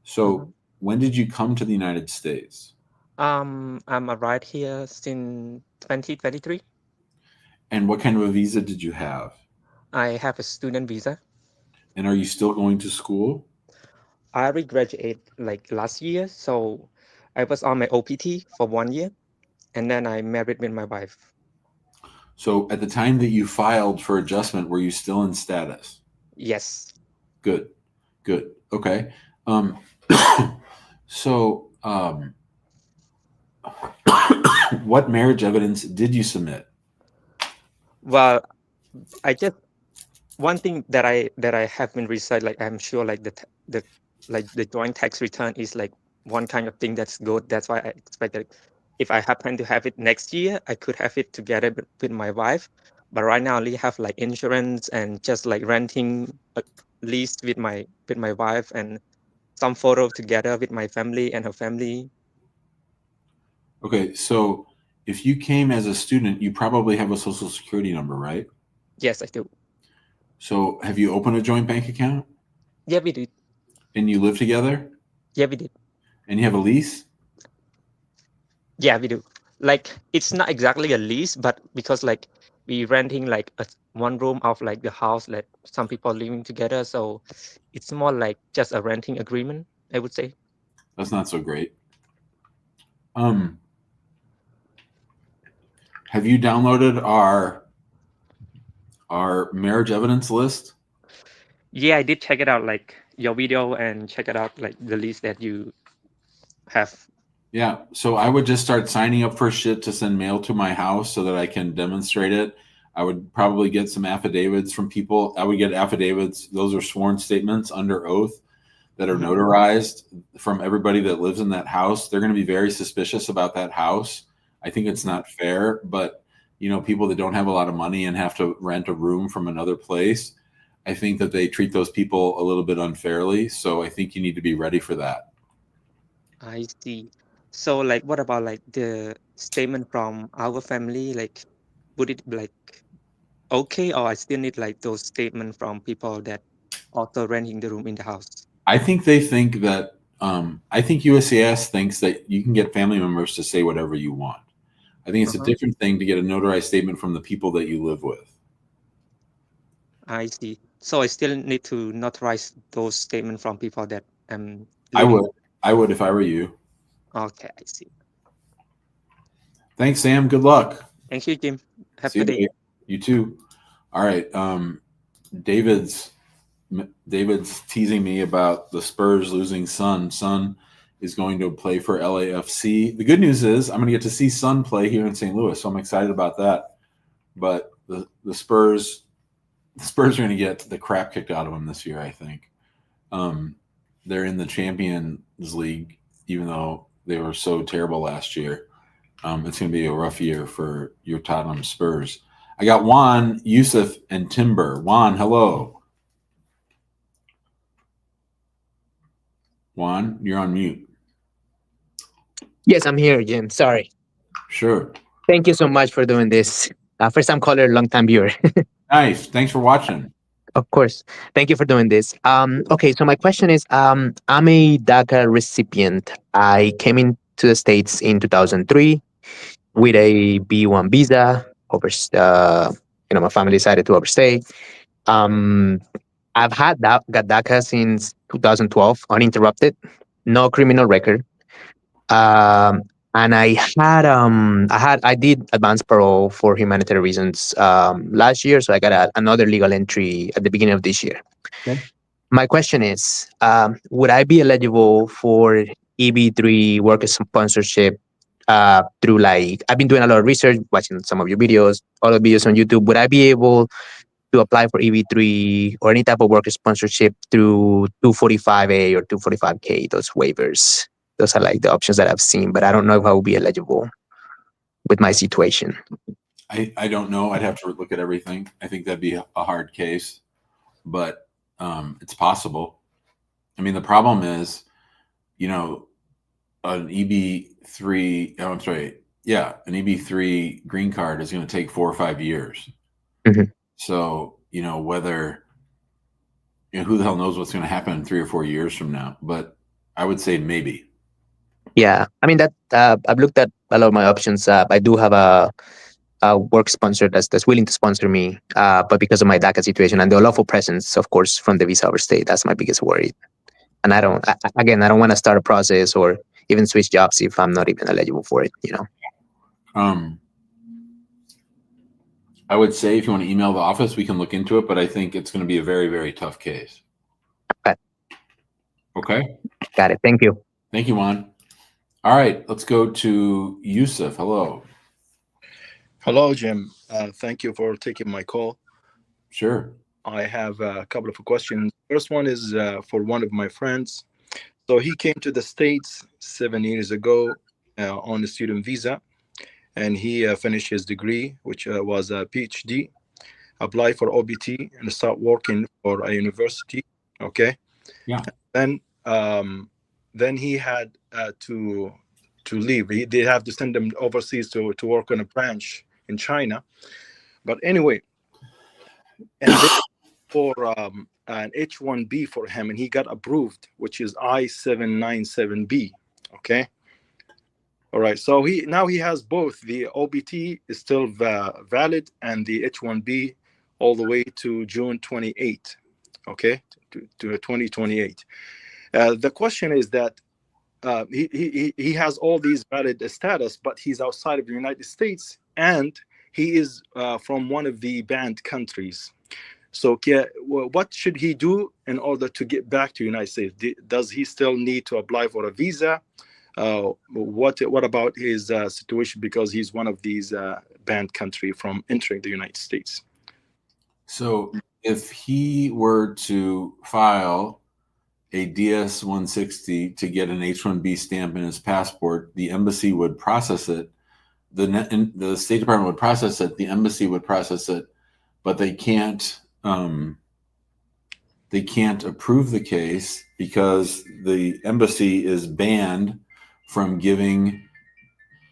So when did you come to the United States? I'm arrived here since 2023. And what kind of a visa did you have? I have a student visa. And are you still going to school? I already graduated like last year, so I was on my OPT for 1 year, and then I married with my wife. So at the time that you filed for adjustment, were you still in status? Yes. Good. Okay. So what marriage evidence did you submit? Well, I just one thing that I have been research, like I'm sure like the joint tax return is like one kind of thing that's good. That's why I expected if I happen to have it next year, I could have it together with my wife. But right now I only have like insurance and just like renting a lease with my wife and some photo together with my family and her family. Okay, so if you came as a student, you probably have a social security number, right? Yes, I do. So have you opened a joint bank account? Yeah, we did. And you live together? Yeah, we did. And you have a lease? Yeah, we do. Like it's not exactly a lease, but because like we renting like one room of like the house, like some people living together, so it's more like just a renting agreement, I would say. That's not so great. Have you downloaded our marriage evidence list? Yeah, I did check it out, like your video, and check it out, like the list that you have. Yeah, so I would just start signing up for shit to send mail to my house so that I can demonstrate it. I would probably get some affidavits from people. I would get affidavits. Those are sworn statements under oath that are notarized from everybody that lives in that house. They're going to be very suspicious about that house. I think it's not fair, but you know, people that don't have a lot of money and have to rent a room from another place, I think that they treat those people a little bit unfairly. So I think you need to be ready for that. I see. So like what about like the statement from our family? Like would it be like okay, or I still need like those statements from people that also renting the room in the house? I think they think that I think USCIS thinks that you can get family members to say whatever you want. I think it's a different thing to get a notarized statement from the people that you live with. I see. So I still need to notarize those statements from people that I would if I were you. Okay, I see. Thanks, Sam. Good luck. Thank you, Jim. Have See a good day. You too. All right. David's teasing me about the Spurs losing Son. Son is going to play for LAFC. The good news is I'm going to get to see Son play here in St. Louis, so I'm excited about that. But the Spurs are going to get the crap kicked out of them this year, I think. They're in the Champions League, even though they were so terrible last year. It's going to be a rough year for your Tottenham Spurs. I got Juan, Yusuf, and Timber. Juan, hello. Juan, you're on mute. Yes, I'm here, Jim. Sorry. Sure. Thank you so much for doing this. First time caller, long time viewer. Nice. Thanks for watching. Of course. Thank you for doing this. Okay, so my question is, I'm a DACA recipient. I came into the States in 2003 with a B1 visa. My family decided to overstay. I've got DACA since 2012, uninterrupted, no criminal record. And I did advance parole for humanitarian reasons last year, so I got another legal entry at the beginning of this year. Okay. my question is, would I be eligible for EB3 worker sponsorship through, like, I've been doing a lot of research, watching some of your videos, all the videos on YouTube. Would I be able to apply for EB3 or any type of worker sponsorship through 245A or 245K, those waivers? Those are like the options that I've seen, but I don't know if I will be eligible with my situation. I don't know. I'd have to look at everything. I think that'd be a hard case, but it's possible. I mean, the problem is, you know, an EB3, oh, I'm sorry, yeah, an EB3 green card is going to take 4 or 5 years. Mm-hmm. So, you know, whether, you know, who the hell knows what's going to happen in 3 or 4 years from now, but I would say maybe. Yeah, I mean that I've looked at a lot of my options. I do have a work sponsor that's willing to sponsor me, but because of my DACA situation and the lawful presence, of course, from the visa overstay, that's my biggest worry. And I don't want to start a process or even switch jobs if I'm not even eligible for it, you know. I would say if you want to email the office, we can look into it, but I think it's going to be a very, very tough case. Okay. Okay. Got it. Thank you. Thank you, Juan. All right, let's go to Yusuf. Hello. Hello, Jim. Thank you for taking my call. Sure. I have a couple of questions. First one is for one of my friends. So he came to the States 7 years ago on a student visa, and he finished his degree, which was a PhD, applied for OPT, and start working for a university. Okay. Yeah. Then he had to leave. They have to send him overseas to work on a branch in China. But anyway, and for an H-1B for him, and he got approved, which is I-797B. Okay. All right. So he has both. The OPT is still valid, and the H-1B all the way to June 28. Okay, to 2028. The question is that he has all these valid status, but he's outside of the United States, and he is from one of the banned countries. So what should he do in order to get back to the United States? Does he still need to apply for a visa? What about his situation, because he's one of these banned country from entering the United States? So if he were to file a DS-160 to get an H-1B stamp in his passport, the embassy would process it. The State Department would process it. The embassy would process it, but they can't approve the case because the embassy is banned from giving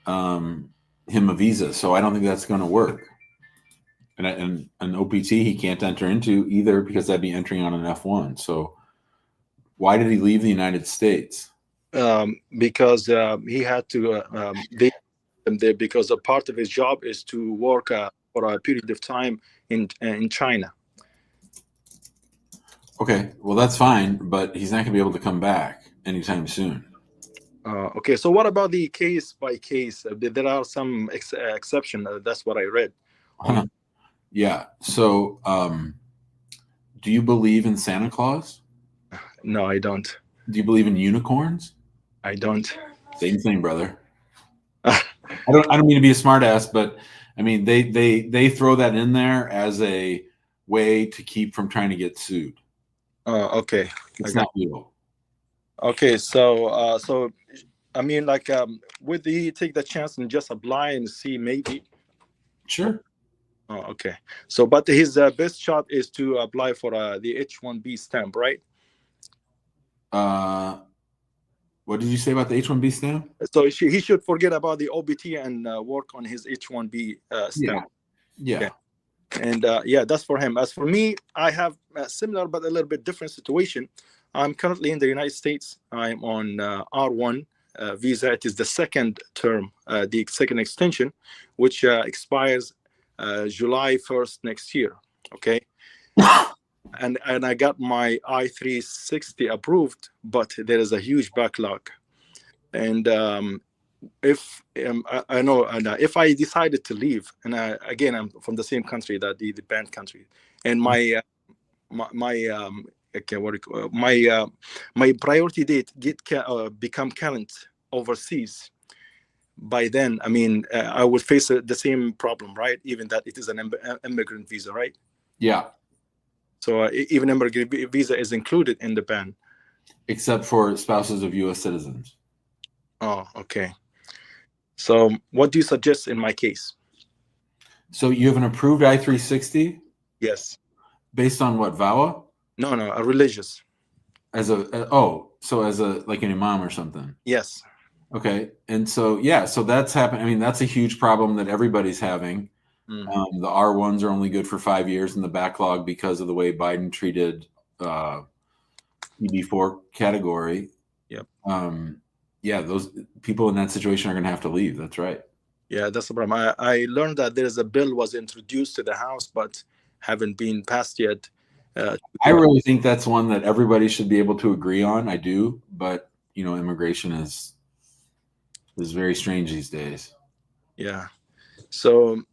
him a visa. So I don't think that's going to work. And an OPT he can't enter into either, because that'd be entering on an F1. So why did he leave the United States? Because he had to there because a part of his job is to work for a period of time in China. Okay, well that's fine, but he's not going to be able to come back anytime soon. Okay, so what about the case by case? There are some exceptions. That's what I read. Yeah. So, do you believe in Santa Claus? No, I don't. Do you believe in unicorns? I don't. Same thing, brother. I don't mean to be a smartass, but I mean they throw that in there as a way to keep from trying to get sued. Okay. It's not legal. Okay, so I mean, like, would he take the chance and just apply and see maybe? Sure. Oh, okay. So, but his best shot is to apply for the H-1B stamp, right? What did you say about the H-1B stamp? So he should forget about the OPT and work on his H-1B stamp. Yeah. And yeah, that's for him. As for me, I have a similar but a little bit different situation. I'm currently in the United States. I'm on R1 visa. It is the second term, the second extension, which expires July 1st next year. Okay. And I got my I-360 approved, but there is a huge backlog. And if I know, and if I decided to leave, and again, I'm from the same country, that the banned country, and my okay, my priority date become current overseas, by then, I mean, I would face the same problem, right? Even that it is an immigrant visa, right? Yeah. So even immigrant visa is included in the ban, except for spouses of U.S. citizens. Oh, okay. So what do you suggest in my case? So you have an approved I-360? Yes. Based on what, VAWA? No, a religious. As a like an imam or something. Yes. Okay, and so yeah, so that's happened. I mean, that's a huge problem that everybody's having. The R1s are only good for 5 years in the backlog because of the way Biden treated EB4 category. Yep. Yeah, those people in that situation are going to have to leave. That's right. Yeah, that's the problem. I learned that there is a bill was introduced to the House, but haven't been passed yet. I really think that's one that everybody should be able to agree on. I do, but you know, immigration is very strange these days. Yeah. So,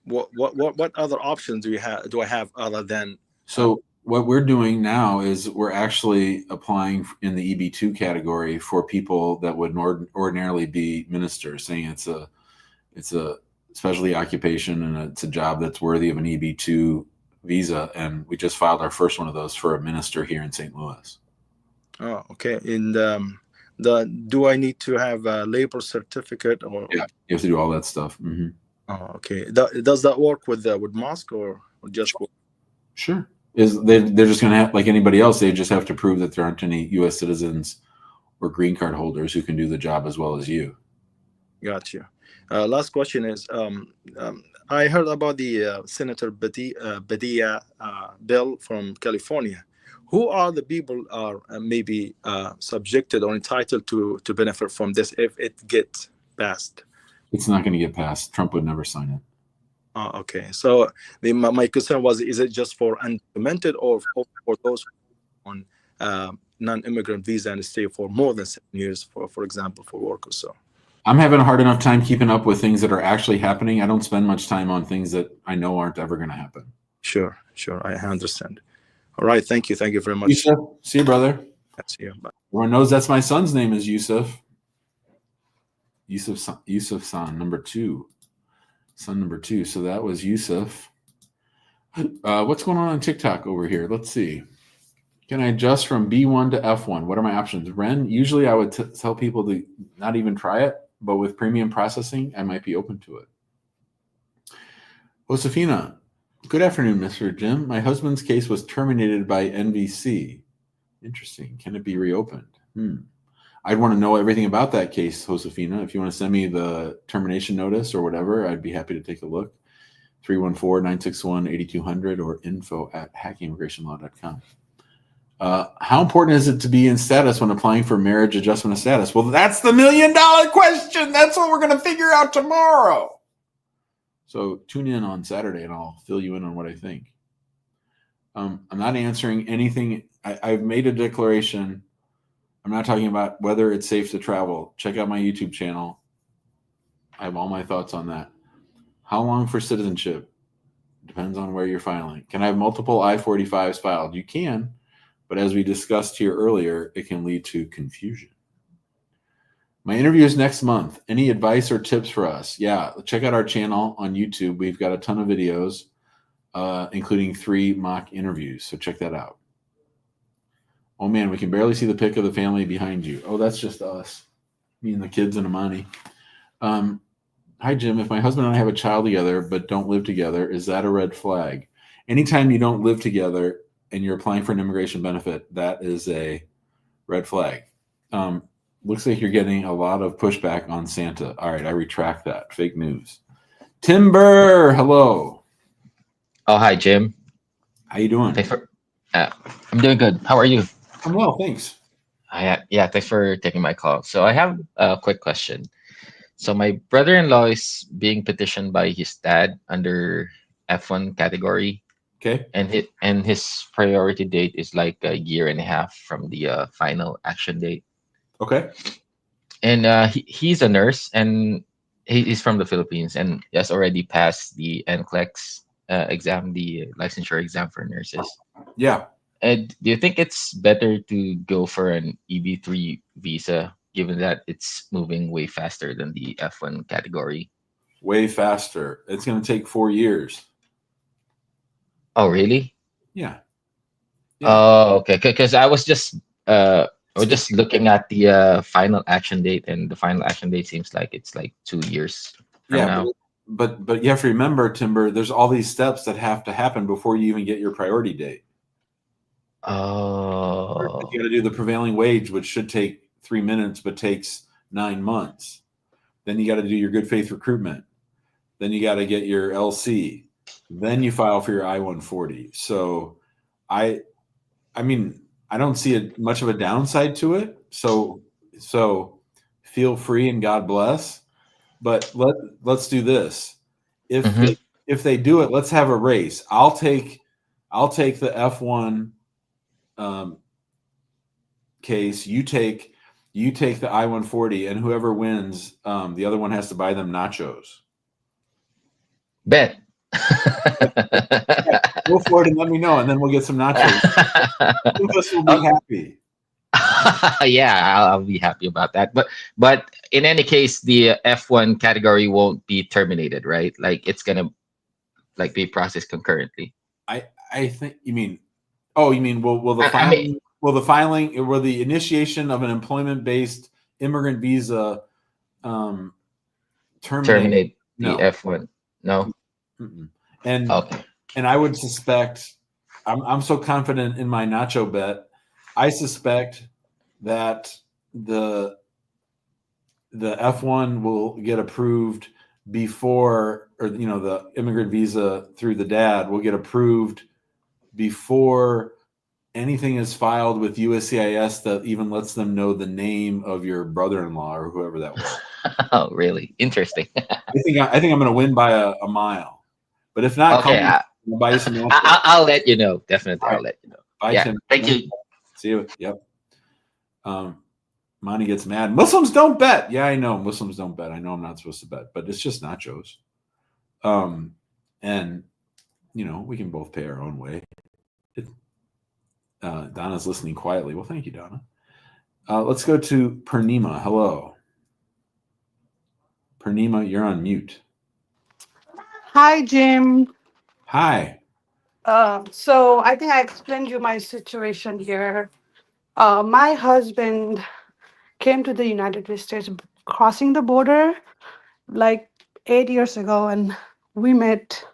what other options do I have other than? So what we're doing now is we're actually applying in the EB2 category for people that would ordinarily be ministers, saying it's a specialty occupation and it's a job that's worthy of an EB2 visa, and we just filed our first one of those for a minister here in St. Louis. Oh, okay. And do I need to have a labor certificate or? Yeah, you have to do all that stuff. Mm-hmm. Oh, okay. Does that work with mosque or just? Sure. They're just going to have, like anybody else, they just have to prove that there aren't any U.S. citizens or green card holders who can do the job as well as you. Gotcha. Last question is, I heard about the Senator Padilla bill from California. Who are the people are maybe subjected or entitled to benefit from this if it gets passed? It's not going to get passed. Trump would never sign it. Oh, okay. So my concern was, is it just for undocumented or for those on non-immigrant visa and stay for more than 7 years, for example, for work or so? I'm having a hard enough time keeping up with things that are actually happening. I don't spend much time on things that I know aren't ever going to happen. Sure. I understand. All right. Thank you very much. Yusuf, see you, brother. See you. Bye. Everyone knows that's my son's name is Yusuf. Yusuf son number 2. Son number 2. So that was Yusuf. What's going on TikTok over here? Let's see. Can I adjust from B1 to F1? What are my options? Ren, usually I would tell people to not even try it, but with premium processing, I might be open to it. Josefina, good afternoon, Mr. Jim. My husband's case was terminated by NVC. Interesting. Can it be reopened? I'd want to know everything about that case, Josefina. If you want to send me the termination notice or whatever, I'd be happy to take a look. 314-961-8200 or info@hackingimmigrationlaw.com. How important is it to be in status when applying for marriage adjustment of status? Well, that's the $1 million question. That's what we're going to figure out tomorrow. So tune in on Saturday and I'll fill you in on what I think. I'm not answering anything. I've made a declaration. I'm not talking about whether it's safe to travel. Check out my YouTube channel. I have all my thoughts on that. How long for citizenship? Depends on where you're filing. Can I have multiple I-45s filed? You can. But as we discussed here earlier, it can lead to confusion. My interview is next month. Any advice or tips for us? Yeah, check out our channel on YouTube. We've got a ton of videos, including 3 mock interviews. So check that out. Oh, man, we can barely see the pic of the family behind you. Oh, that's just us. Me and the kids and Amani. Hi, Jim. If my husband and I have a child together but don't live together, is that a red flag? Anytime you don't live together and you're applying for an immigration benefit, that is a red flag. Looks like you're getting a lot of pushback on Santa. All right, I retract that. Fake news. Timber, hello. Oh, hi, Jim. How you doing? I'm doing good. How are you? I'm well, thanks. Yeah, thanks for taking my call. So I have a quick question. So my brother-in-law is being petitioned by his dad under F1 category. Okay. And his priority date is like a year and a half from the final action date. Okay. And he's a nurse and he's from the Philippines and has already passed the NCLEX exam, the licensure exam for nurses. Yeah. And do you think it's better to go for an EB3 visa, given that it's moving way faster than the F1 category? Way faster. It's going to take 4 years. Oh, really? Yeah. Oh, okay. Because I was just looking at the final action date, and the final action date seems like it's like 2 years from Yeah, now. but you have to remember, Timber, there's all these steps that have to happen before you even get your priority date. Oh. You got to do the prevailing wage, which should take 3 minutes, but takes 9 months. Then you got to do your good faith recruitment. Then you got to get your LC. Then you file for your I-140. So I mean, I don't see much of a downside to it. So feel free and God bless. But let's do this. If they do it, let's have a race. I'll take the F1 case. You take the I-140, and whoever wins, the other one has to buy them nachos. Bet. Go for it and let me know, and then we'll get some nachos. Both of us will be happy. Yeah, I'll be happy about that. But in any case, the F1 category won't be terminated, right? Like it's gonna like be processed concurrently. I think you mean. Oh, you mean will the initiation of an employment-based immigrant visa terminate the No. F1? No. Mm-mm. And okay. And I would suspect, I'm so confident in my nacho bet, I suspect that the F1 will get approved before, or the immigrant visa through the dad will get approved before anything is filed with USCIS that even lets them know the name of your brother-in-law or whoever that was. Oh, really? Interesting. I think I'm going to win by a mile, but if not, Okay, I'll buy you some nachos. I'll let you know. Definitely, I'll let you know. Bye, Yeah, Tim. thank you. See you. Yep. Monty gets mad. Muslims don't bet. Yeah, I know. Muslims don't bet. I know I'm not supposed to bet, but it's just nachos. And we can both pay our own way. Donna's listening quietly. Well, thank you, Donna. Let's go to Purnima. Hello. Purnima, you're on mute. Hi, Jim. Hi. So I think I explained you my situation here. My husband came to the United States crossing the border like 8 years ago, and we met.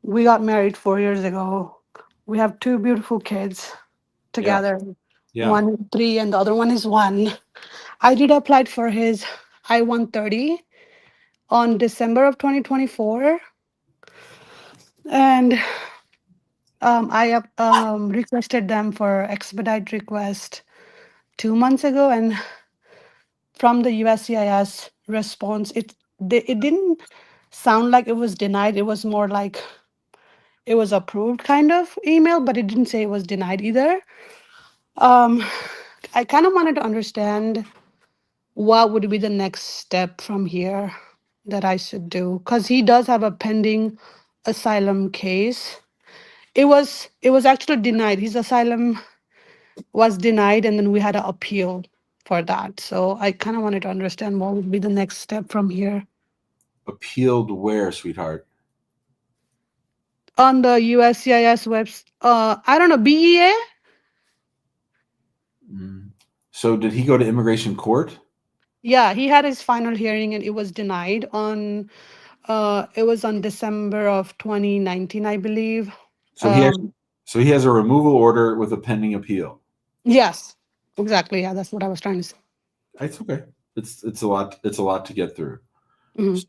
We got married 4 years ago. We have two beautiful kids together. Yeah. One is 3 and the other one is 1. I did apply for his I-130 on December of 2024. And I requested them for expedite request 2 months ago, and from the USCIS response, it didn't sound like it was denied. It was more like it was approved kind of email, but it didn't say it was denied either. I kind of wanted to understand what would be the next step from here that I should do, because he does have a pending asylum case. It was actually denied. His asylum was denied, and then we had to appeal for that. So I kind of wanted to understand what would be the next step from here. Appealed where, sweetheart? On the USCIS website, I don't know, BEA? So did he go to immigration court? Yeah, he had his final hearing and it was denied on, it was on December of 2019, I believe. So he has a removal order with a pending appeal. Yes, exactly. Yeah, that's what I was trying to say. It's okay. It's a lot to get through. Mhm.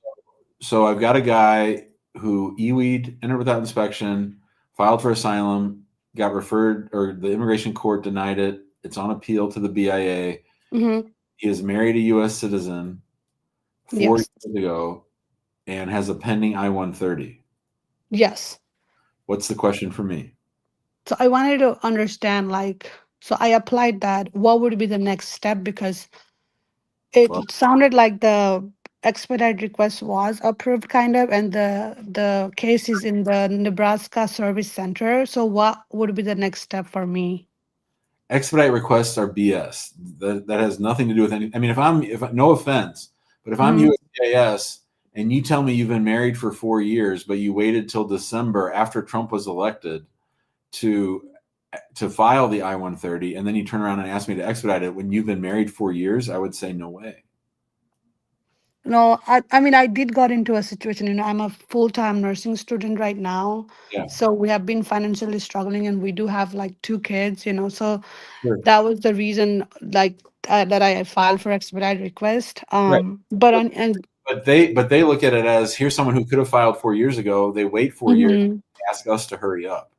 So I've got a guy who EWE'd, entered without inspection, filed for asylum, got referred, or the immigration court denied it. It's on appeal to the BIA. Mhm. He is married a U.S. citizen 4 years ago and has a pending I-130. Yes. What's the question for me? So I wanted to understand, so I applied that. What would be the next step? Because it sounded like the expedite request was approved, kind of, and the case is in the Nebraska Service Center. So what would be the next step for me? Expedite requests are BS. That has nothing to do with any. I mean, if no offense, but if I'm Mhm. USCIS and you tell me you've been married for 4 years, but you waited till December after Trump was elected to file the I-130, and then you turn around and ask me to expedite it when you've been married 4 years, I would say no way. No, I mean, I did got into a situation, I'm a full-time nursing student right now. Yeah. So we have been financially struggling, and we do have like 2 kids, so Sure. that was the reason, like, that I filed for expedite request. Right. But on, and But they look at it as, here's someone who could have filed 4 years ago. They wait 4 years, Mhm. ask us to hurry up.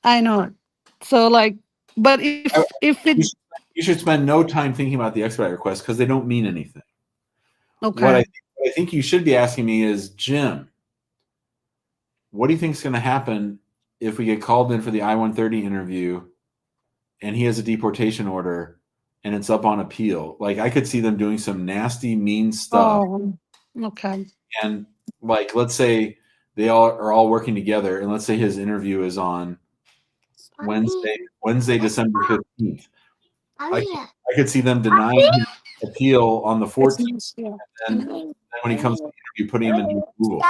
I know. So like, but if it You should spend no time thinking about the expedite request because they don't mean anything. okay. What I think you should be asking me is, Jim, what do you think is going to happen if we get called in for the I-130 interview and he has a deportation order and it's up on appeal? Like, I could see them doing some nasty, mean stuff. Oh, okay. And like, let's say they are all working together, and let's say his interview is on Wednesday, December 15th. I could see them denying his appeal on the 14th, and then when he comes to the interview, putting him into removal.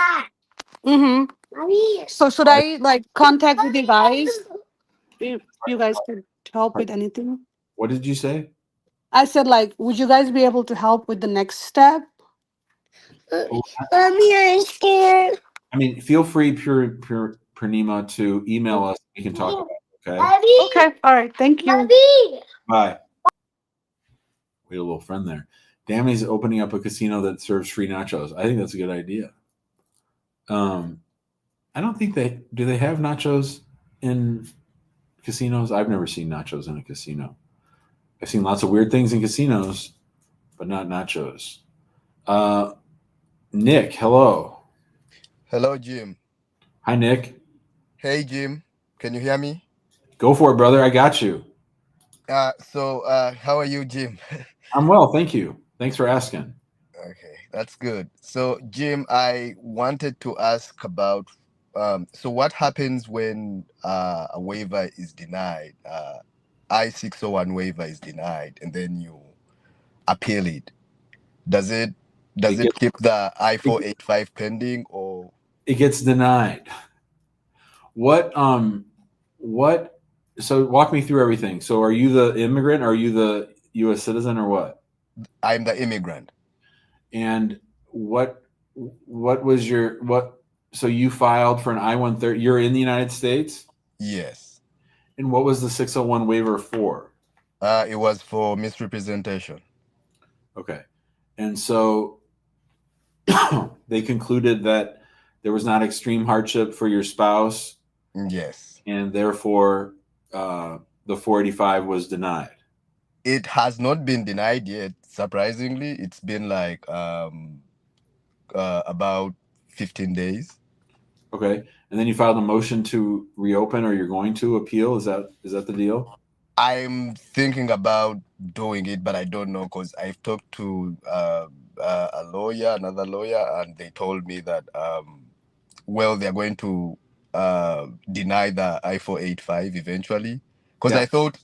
Mm-hmm. So should I like contact with you guys? If you guys could help with anything? What did you say? I said, like, would you guys be able to help with the next step? Mommy, I'm scared. I mean, feel free, Purnima, to email us. We can talk about it, okay? Okay. All right. Thank you. Bye. We had a little friend there. Dammy's opening up a casino that serves free nachos. I think that's a good idea. I don't think do they have nachos in casinos? I've never seen nachos in a casino. I've seen lots of weird things in casinos, but not nachos. Nick, hello. Hello, Jim. Hi, Nick. Hey, Jim. Can you hear me? Go for it, brother. I got you. How are you, Jim? I'm well, thank you. Thanks for asking. Okay, that's good. So, Jim, I wanted to ask about so what happens when a waiver is denied? I-601 waiver is denied, and then you appeal it. Does it keep the I-485 pending, or it gets denied? So walk me through everything. So are you the immigrant? Are you the U.S. citizen, or what? I'm the immigrant. And what was so you filed for an I-130? You're in the United States? Yes. And what was the 601 waiver for? It was for misrepresentation. Okay. And so they concluded that there was not extreme hardship for your spouse. Yes. And therefore, the 485 was denied. It has not been denied yet. Surprisingly, it's been like about 15 days. Okay. And then you filed a motion to reopen, or you're going to appeal. Is that the deal? I'm thinking about doing it, but I don't know, because I've talked to another lawyer, and they told me that they're going to deny the I-485 eventually, because I thought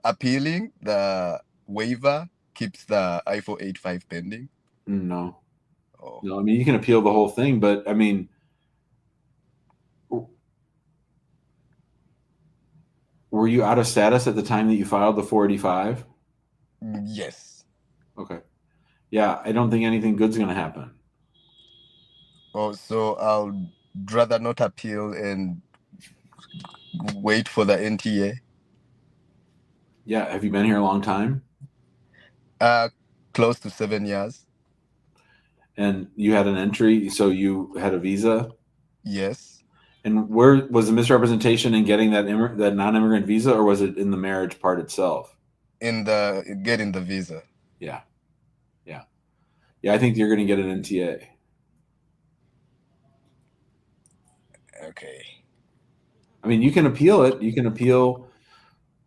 appealing the waiver keeps the I-485 pending. No. Oh. No, I mean, you can appeal the whole thing, but I mean, were you out of status at the time that you filed the 485? Yes. Okay. Yeah, I don't think anything good's going to happen. Oh, so I'll rather not appeal and wait for the NTA. Yeah. Have you been here a long time? Close to 7 years. And you had an entry, so you had a visa? Yes. And where was the misrepresentation in getting that non-immigrant visa, or was it in the marriage part itself? In getting the visa. Yeah. Yeah. Yeah, I think you're going to get an NTA. Okay. I mean, you can appeal it. You can appeal,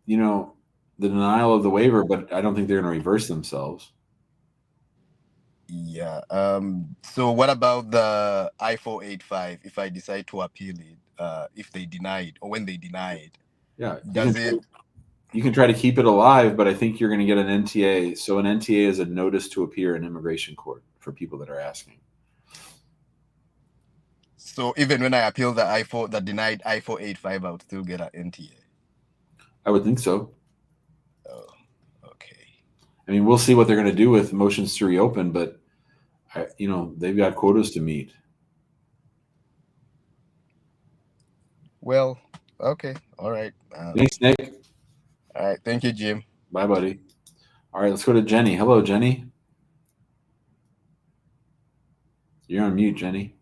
the denial of the waiver, but I don't think they're going to reverse themselves. Yeah. So what about the I-485 if I decide to appeal it, if they deny it or when they deny it? Yeah, You can try to keep it alive, but I think you're going to get an NTA. So an NTA is a notice to appear in immigration court for people that are asking. So even when I appeal the denied I-485, I would still get an NTA. I would think so. Oh, okay. I mean, we'll see what they're going to do with motions to reopen, but they've got quotas to meet. Well, okay, all right. Thanks, Nick. All right, thank you, Jim. Bye, buddy. All right, let's go to Jenny. Hello, Jenny. You're on mute, Jenny.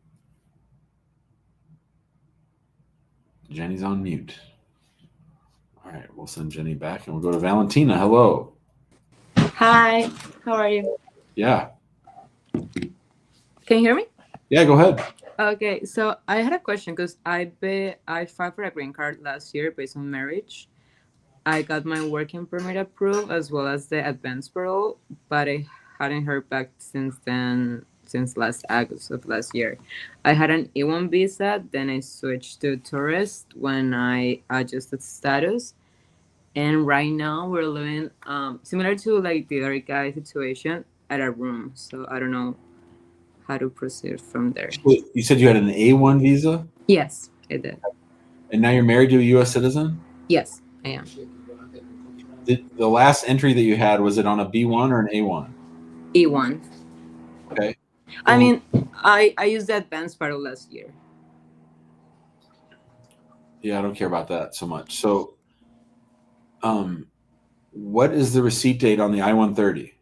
Jenny's on mute. All right, we'll send Jenny back, and we'll go to Valentina. Hello. Hi, how are you? Yeah. Can you hear me? Yeah, go ahead. Okay, so I had a question because I filed for a green card last year based on marriage. I got my working permit approved as well as the advance parole, but I hadn't heard back since then, since last August of last year. I had an E1 visa, then I switched to tourist when I adjusted status. And right now we're living similar to like the other guy situation at a room. So I don't know how to proceed from there. You said you had an A1 visa? Yes, I did. And now you're married to a U.S. citizen? Yes, I am. The last entry that you had, was it on a B1 or an A1? E1. Okay. I mean, I used the advanced parole last year. Yeah, I don't care about that so much. So, what is the receipt date on the I-130?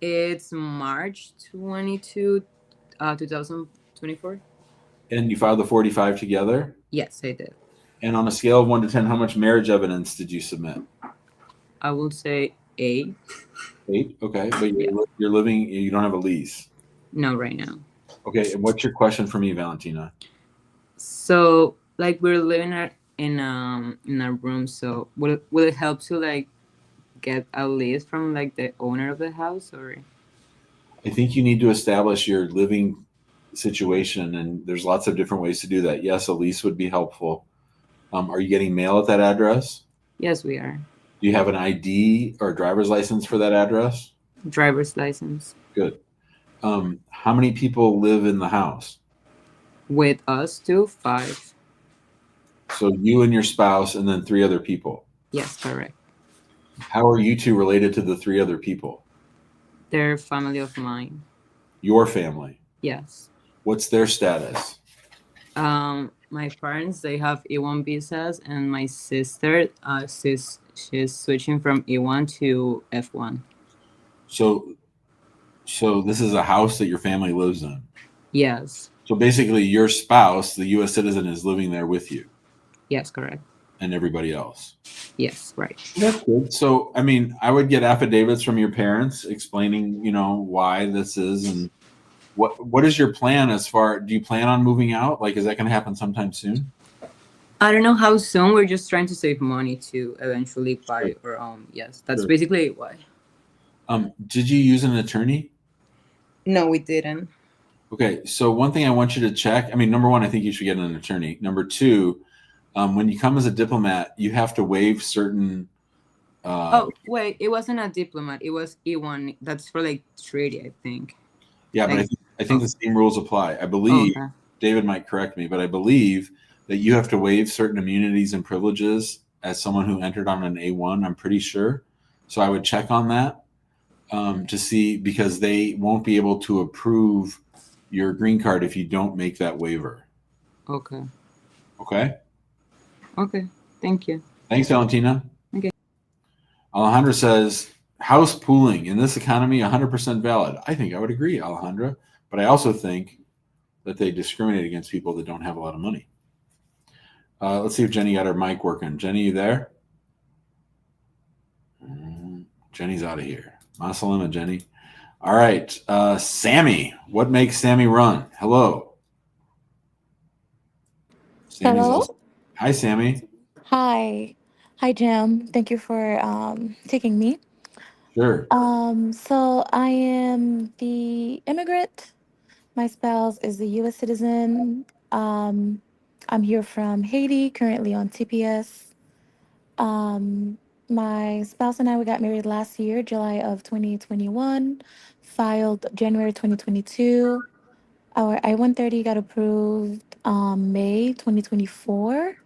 It's March 22, 2024. And you filed the 45 together? Yes, I did. And on a scale of 1 to 10, how much marriage evidence did you submit? I would say 8. 8? Okay. But you're living, you don't have a lease? No, right now. Okay. And what's your question for me, Valentina? So, like, we're living in a room. So, will it help to like get a lease from like the owner of the house, or? I think you need to establish your living situation, and there's lots of different ways to do that. Yes, a lease would be helpful. Are you getting mail at that address? Yes, we are. Do you have an ID or a driver's license for that address? Driver's license. Good. How many people live in the house? With us too, 5. So you and your spouse, and then 3 other people. Yes, correct. How are you two related to the 3 other people? They're family of mine. Your family? Yes. What's their status? My parents, they have E1 visas, and my sister, she's switching from E1 to F1. So this is a house that your family lives in? Yes. So basically your spouse, the U.S. citizen, is living there with you? Yes, correct. And everybody else? Yes, right. That's good. So, I mean, I would get affidavits from your parents explaining, why this is, and what is your plan as far, do you plan on moving out? Like, is that going to happen sometime soon? I don't know how soon. We're just trying to save money to eventually buy our own. Yes, that's basically why. Did you use an attorney? No, we didn't. Okay, so one thing I want you to check, I mean, number one, I think you should get an attorney. Number two, when you come as a diplomat, you have to waive certain... oh, wait, it wasn't a diplomat. It was E1. That's for like treaty, I think. Yeah, but I think the same rules apply. I believe, okay. David might correct me, but I believe that you have to waive certain immunities and privileges as someone who entered on an A1, I'm pretty sure. So I would check on that to see, because they won't be able to approve your green card if you don't make that waiver. Okay. Okay? Okay, thank you. Thanks, Valentina. Okay. Alejandra says, house pooling in this economy, 100% valid. I think I would agree, Alejandra. But I also think that they discriminate against people that don't have a lot of money. Let's see if Jenny got her mic working. Jenny, you there? Jenny's out of here. Masalema, Jenny. All right. Sammy. What makes Sammy run? Hello. Sammy's Hello. also... Hi, Sammy. Hi. Hi, Jim. Thank you for taking me. Sure. So I am the immigrant. My spouse is the U.S. citizen. I'm here from Haiti, currently on TPS. Um, my spouse and I, we got married last year, July of 2021, filed January 2022. Our I-130 got approved May 2024.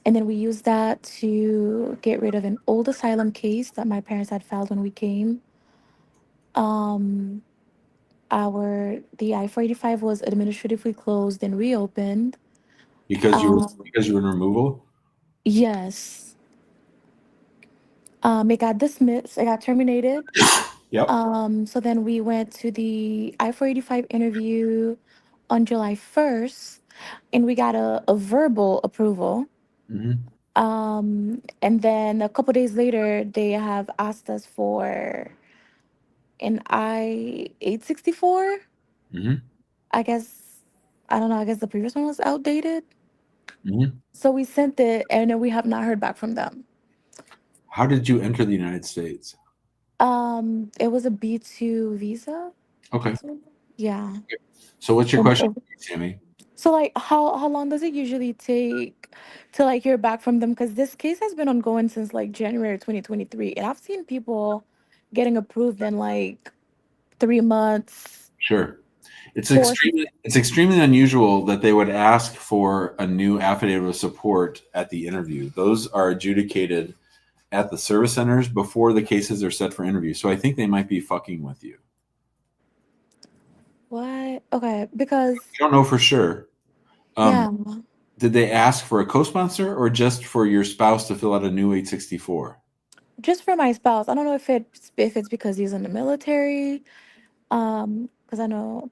And then we used that to get rid of an old asylum case that my parents had filed when we came. Um, the I-485 was administratively closed and reopened. Because you were in removal? Yes. It got dismissed. It got terminated. Yep. So then we went to the I-485 interview on July 1st, and we got a verbal approval. And then a couple days later, they have asked us for an I-864. I guess, I don't know, I guess the previous one was outdated. So we sent it, and then we have not heard back from them. How did you enter the United States? It was a B2 visa. Okay. Yeah. So what's your question, Sammy? So like how long does it usually take to like hear back from them? Because this case has been ongoing since like January 2023, and I've seen people getting approved in like 3 months. Sure. It's extremely unusual that they would ask for a new affidavit of support at the interview. Those are adjudicated at the service centers before the cases are set for interview. So I think they might be fucking with you. What? Okay, because I don't know for sure. yeah, Did they ask for a co-sponsor or just for your spouse to fill out a new 864? just for my spouse. I don't know if it's because he's in the military. Because I know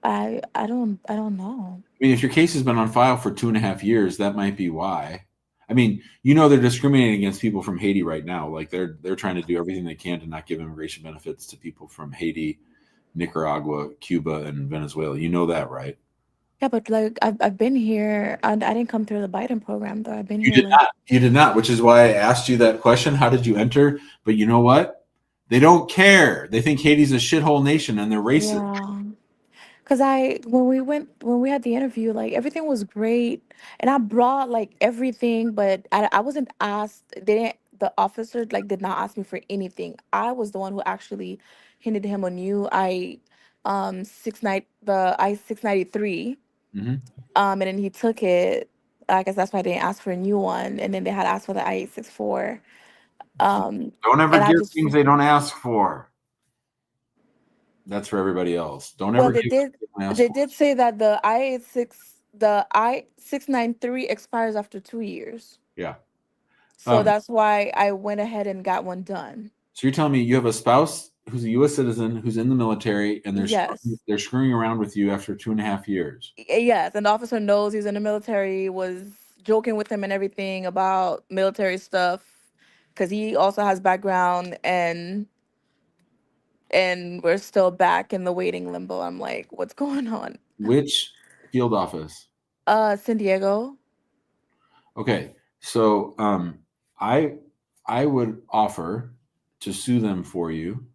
I don't know. I mean, if your case has been on file for 2.5 years, that might be why. I mean, you know, they're discriminating against people from Haiti right now. Like they're trying to do everything they can to not give immigration benefits to people from Haiti, Nicaragua, Cuba, and Venezuela. You know that, right? Yeah, but like I've been here. I didn't come through the Biden program though. I've been You here. did not. You did not, which is why I asked you that question. How did you enter? But you know what? They don't care. They think Haiti's a shithole nation and they're racist. Yeah. Cause when we had the interview, like everything was great, and I brought like everything, but I wasn't asked. The officer like did not ask me for anything. I was the one who actually handed him a new I-693. And then he took it. I guess that's why they didn't ask for a new one, and then they had asked for the I-864. Don't ever give things they don't ask for. That's for everybody else. Don't ever. Well, they did say that the I-693 expires after 2 years. Yeah. So that's why I went ahead and got one done. So you're telling me you have a spouse who's a U.S. citizen who's in the military, and they're screwing around with you after 2.5 years. Yes, and the officer knows he's in the military. Was joking with him and everything about military stuff, because he also has background, and we're still back in the waiting limbo. I'm like, what's going on? Which field office? San Diego. Okay, so I would offer to sue them for you.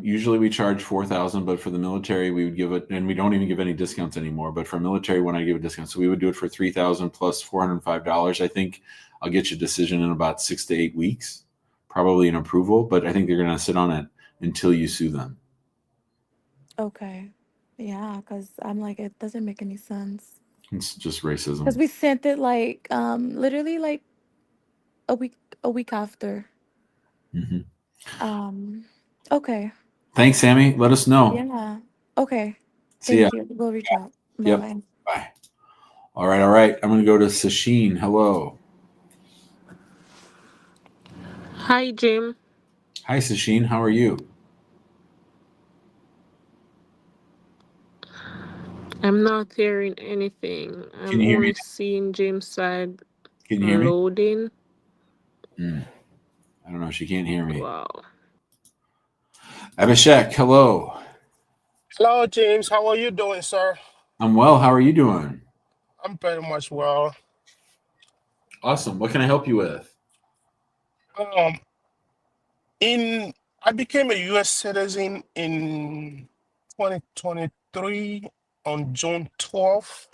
Usually we charge $4,000, but for the military we would give it, and we don't even give any discounts anymore. But for military, when I give a discount, so we would do it for $3,000 plus $405. I think I'll get you a decision in about 6 to 8 weeks, probably an approval. But I think they're going to sit on it until you sue them. Okay, yeah, because I'm like, it doesn't make any sense. It's just racism. Because we sent it like literally like a week after. Okay. Thanks, Sammy. Let us know. Yeah. Okay. See ya. Thank you. We'll reach out. Yep. Bye-bye. Bye. All right. I'm going to go to Sasheen. Hello. Hi, Jim. Hi, Sasheen. How are you? I'm not hearing anything. I'm Can you hear me? only seeing Jim's side Can you hear me? loading. I don't know. She can't hear me. Wow. Abhishek, hello. Hello, James. How are you doing, sir? I'm well. How are you doing? I'm pretty much well. Awesome. What can I help you with? Um, in I became a U.S. citizen in 2023 on June 12th,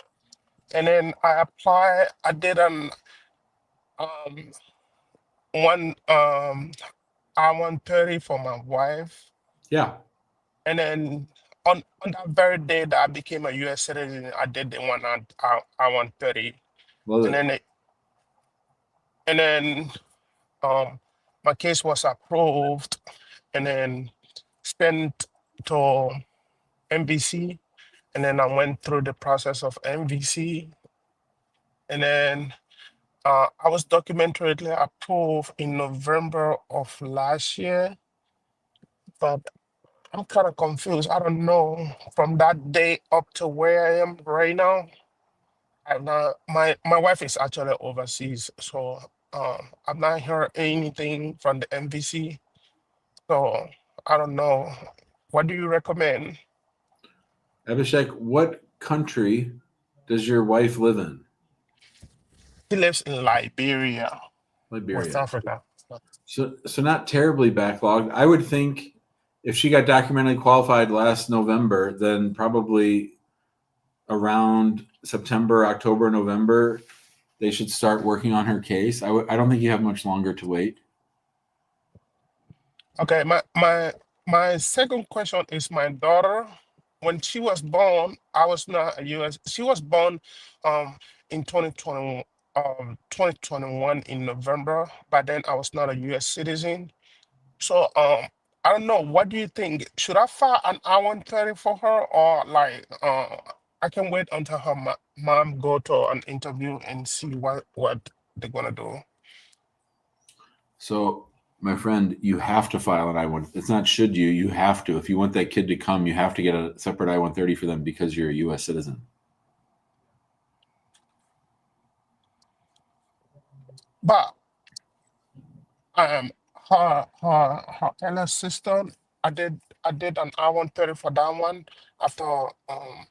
and then I applied. I did an um one I-130 for my wife, Yeah. and then on that very day that I became a U.S. citizen, I did the one on I-130, Love and it. then my case was approved, and then sent to MVC, and then I went through the process of MVC, and then I was documentarily approved in November of last year, but I'm kind of confused. I don't know from that day up to where I am right now. I'm not, my wife is actually overseas, so I've not heard anything from the MVC. So I don't know. What do you recommend? Abhishek, what country does your wife live in? She lives in Liberia, West Liberia. Africa. So not terribly backlogged. I would think if she got documentally qualified last November, then probably around September, October, November, they should start working on her case. I don't think you have much longer to wait. Okay, my second question is my daughter. When she was born, I was not a US. She was born in 2021 in November, but then I was not a US citizen. So I don't know. What do you think? Should I file an I-130 for her, or like I can wait until her mom go to an interview and see what they're gonna do? So, my friend, you have to file an I-1. It's not should you. You have to. If you want that kid to come, you have to get a separate I-130 for them because you're a U.S. citizen. But her elder sister, I did an I-130 for that one after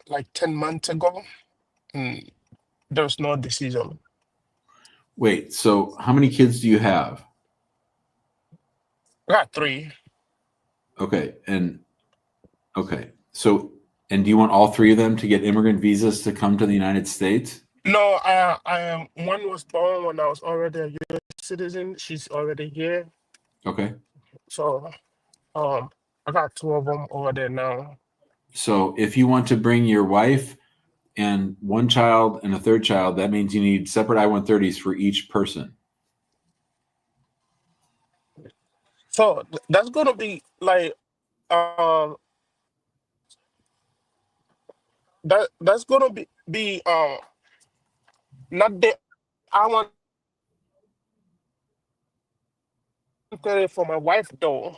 like 10 months ago, and there's no decision. Wait, so how many kids do you have? I got 3. Okay, and do you want all 3 of them to get immigrant visas to come to the United States? No, one was born when I was already a U.S. citizen. She's already here. Okay. So I got 2 of them over there now. So if you want to bring your wife and 1 child and a 3rd child, that means you need separate I-130s for each person. So that's gonna be like that's gonna be not the I-130 for my wife though.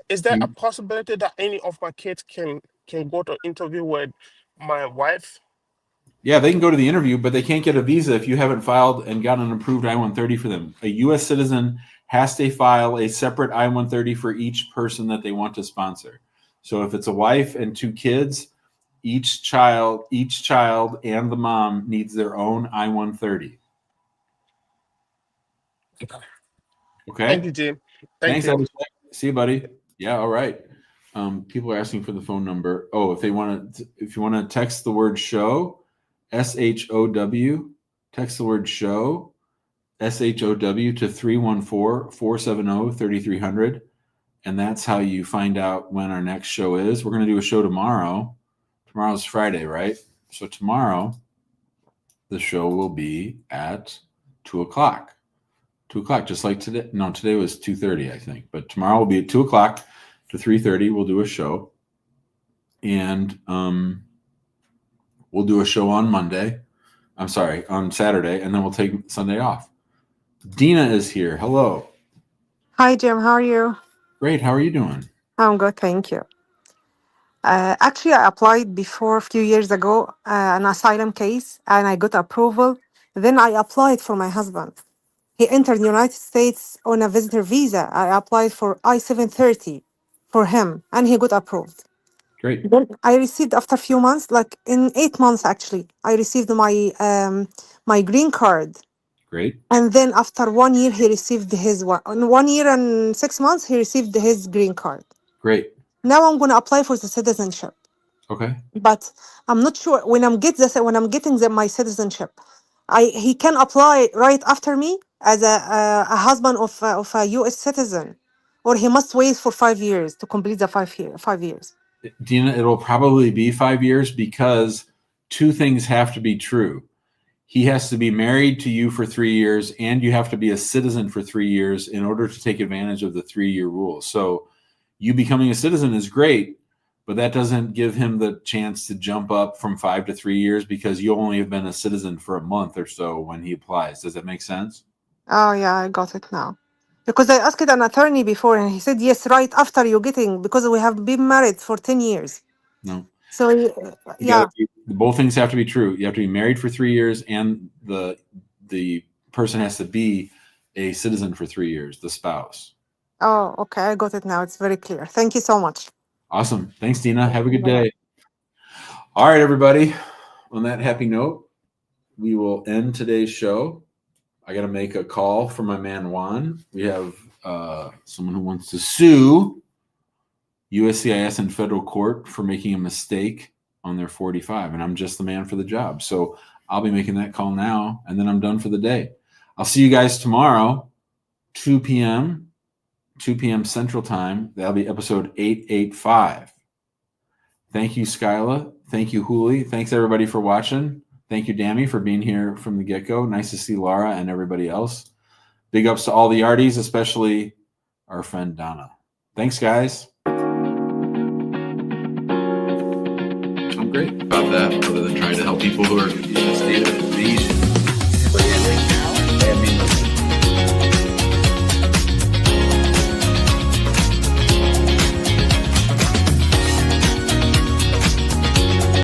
Is there a possibility that any of my kids can go to interview with my wife? Yeah, they can go to the interview, but they can't get a visa if you haven't filed and got an approved I-130 for them. A U.S. citizen has to file a separate I-130 for each person that they want to sponsor. So if it's a wife and 2 kids, each child and the mom needs their own I-130. Okay. Thank you, Jim. Thank Thanks, you. Abhishek. See you, buddy. Yeah, all right. People are asking for the phone number. Oh, if you want to text the word show, SHOW, text the word show, SHOW to 314-470-3300. And that's how you find out when our next show is. We're going to do a show tomorrow. Tomorrow's Friday, right? So tomorrow, the show will be at 2 o'clock. 2 o'clock, just like today. No, today was 2:30, I think. But tomorrow will be at 2 o'clock to 3:30. We'll do a show. And we'll do a show on Monday. I'm sorry, on Saturday, and then we'll take Sunday off. Dina is here. Hello. Hi, Jim. How are you? Great. How are you doing? I'm good, thank you. Actually, I applied before a few years ago an asylum case, and I got approval. Then I applied for my husband. He entered the United States on a visitor visa. I applied for I-730 for him, and he got approved. Great. Then I received after a few months, like in 8 months actually, I received my my green card. Great. And then after 1 year, he received his 1 year and 6 months, he received his green card. Great. Now I'm going to apply for the citizenship. Okay. But I'm not sure when I'm getting my citizenship, he can apply right after me as a husband of a U.S. citizen, or he must wait for 5 years to complete the 5 years. Dina, it'll probably be 5 years because two things have to be true. He has to be married to you for 3 years, and you have to be a citizen for 3 years in order to take advantage of the 3-year rule. So you becoming a citizen is great, but that doesn't give him the chance to jump up from 5 to 3 years because you only have been a citizen for a month or so when he applies. Does that make sense? Oh yeah, I got it now. Because I asked an attorney before, and he said yes, right after you getting, because we have been married for 10 years. No. So yeah. Both things have to be true. You have to be married for 3 years, and the person has to be a citizen for 3 years, the spouse. Oh, okay, I got it now. It's very clear. Thank you so much. Awesome. Thanks, Dina. Have a good day. All right, everybody. On that happy note, we will end today's show. I got to make a call for my man Juan. We have someone who wants to sue USCIS in federal court for making a mistake on their 45, and I'm just the man for the job. So I'll be making that call now, and then I'm done for the day. I'll see you guys tomorrow, 2 p.m. Central Time. That'll be episode 885. Thank you, Skyla. Thank you, Huli. Thanks, everybody, for watching. Thank you, Dammy, for being here from the get-go. Nice to see Laura and everybody else. Big ups to all the arties, especially our friend Donna. Thanks, guys. I'm great about that, other than trying to help people who are in a state of invasion.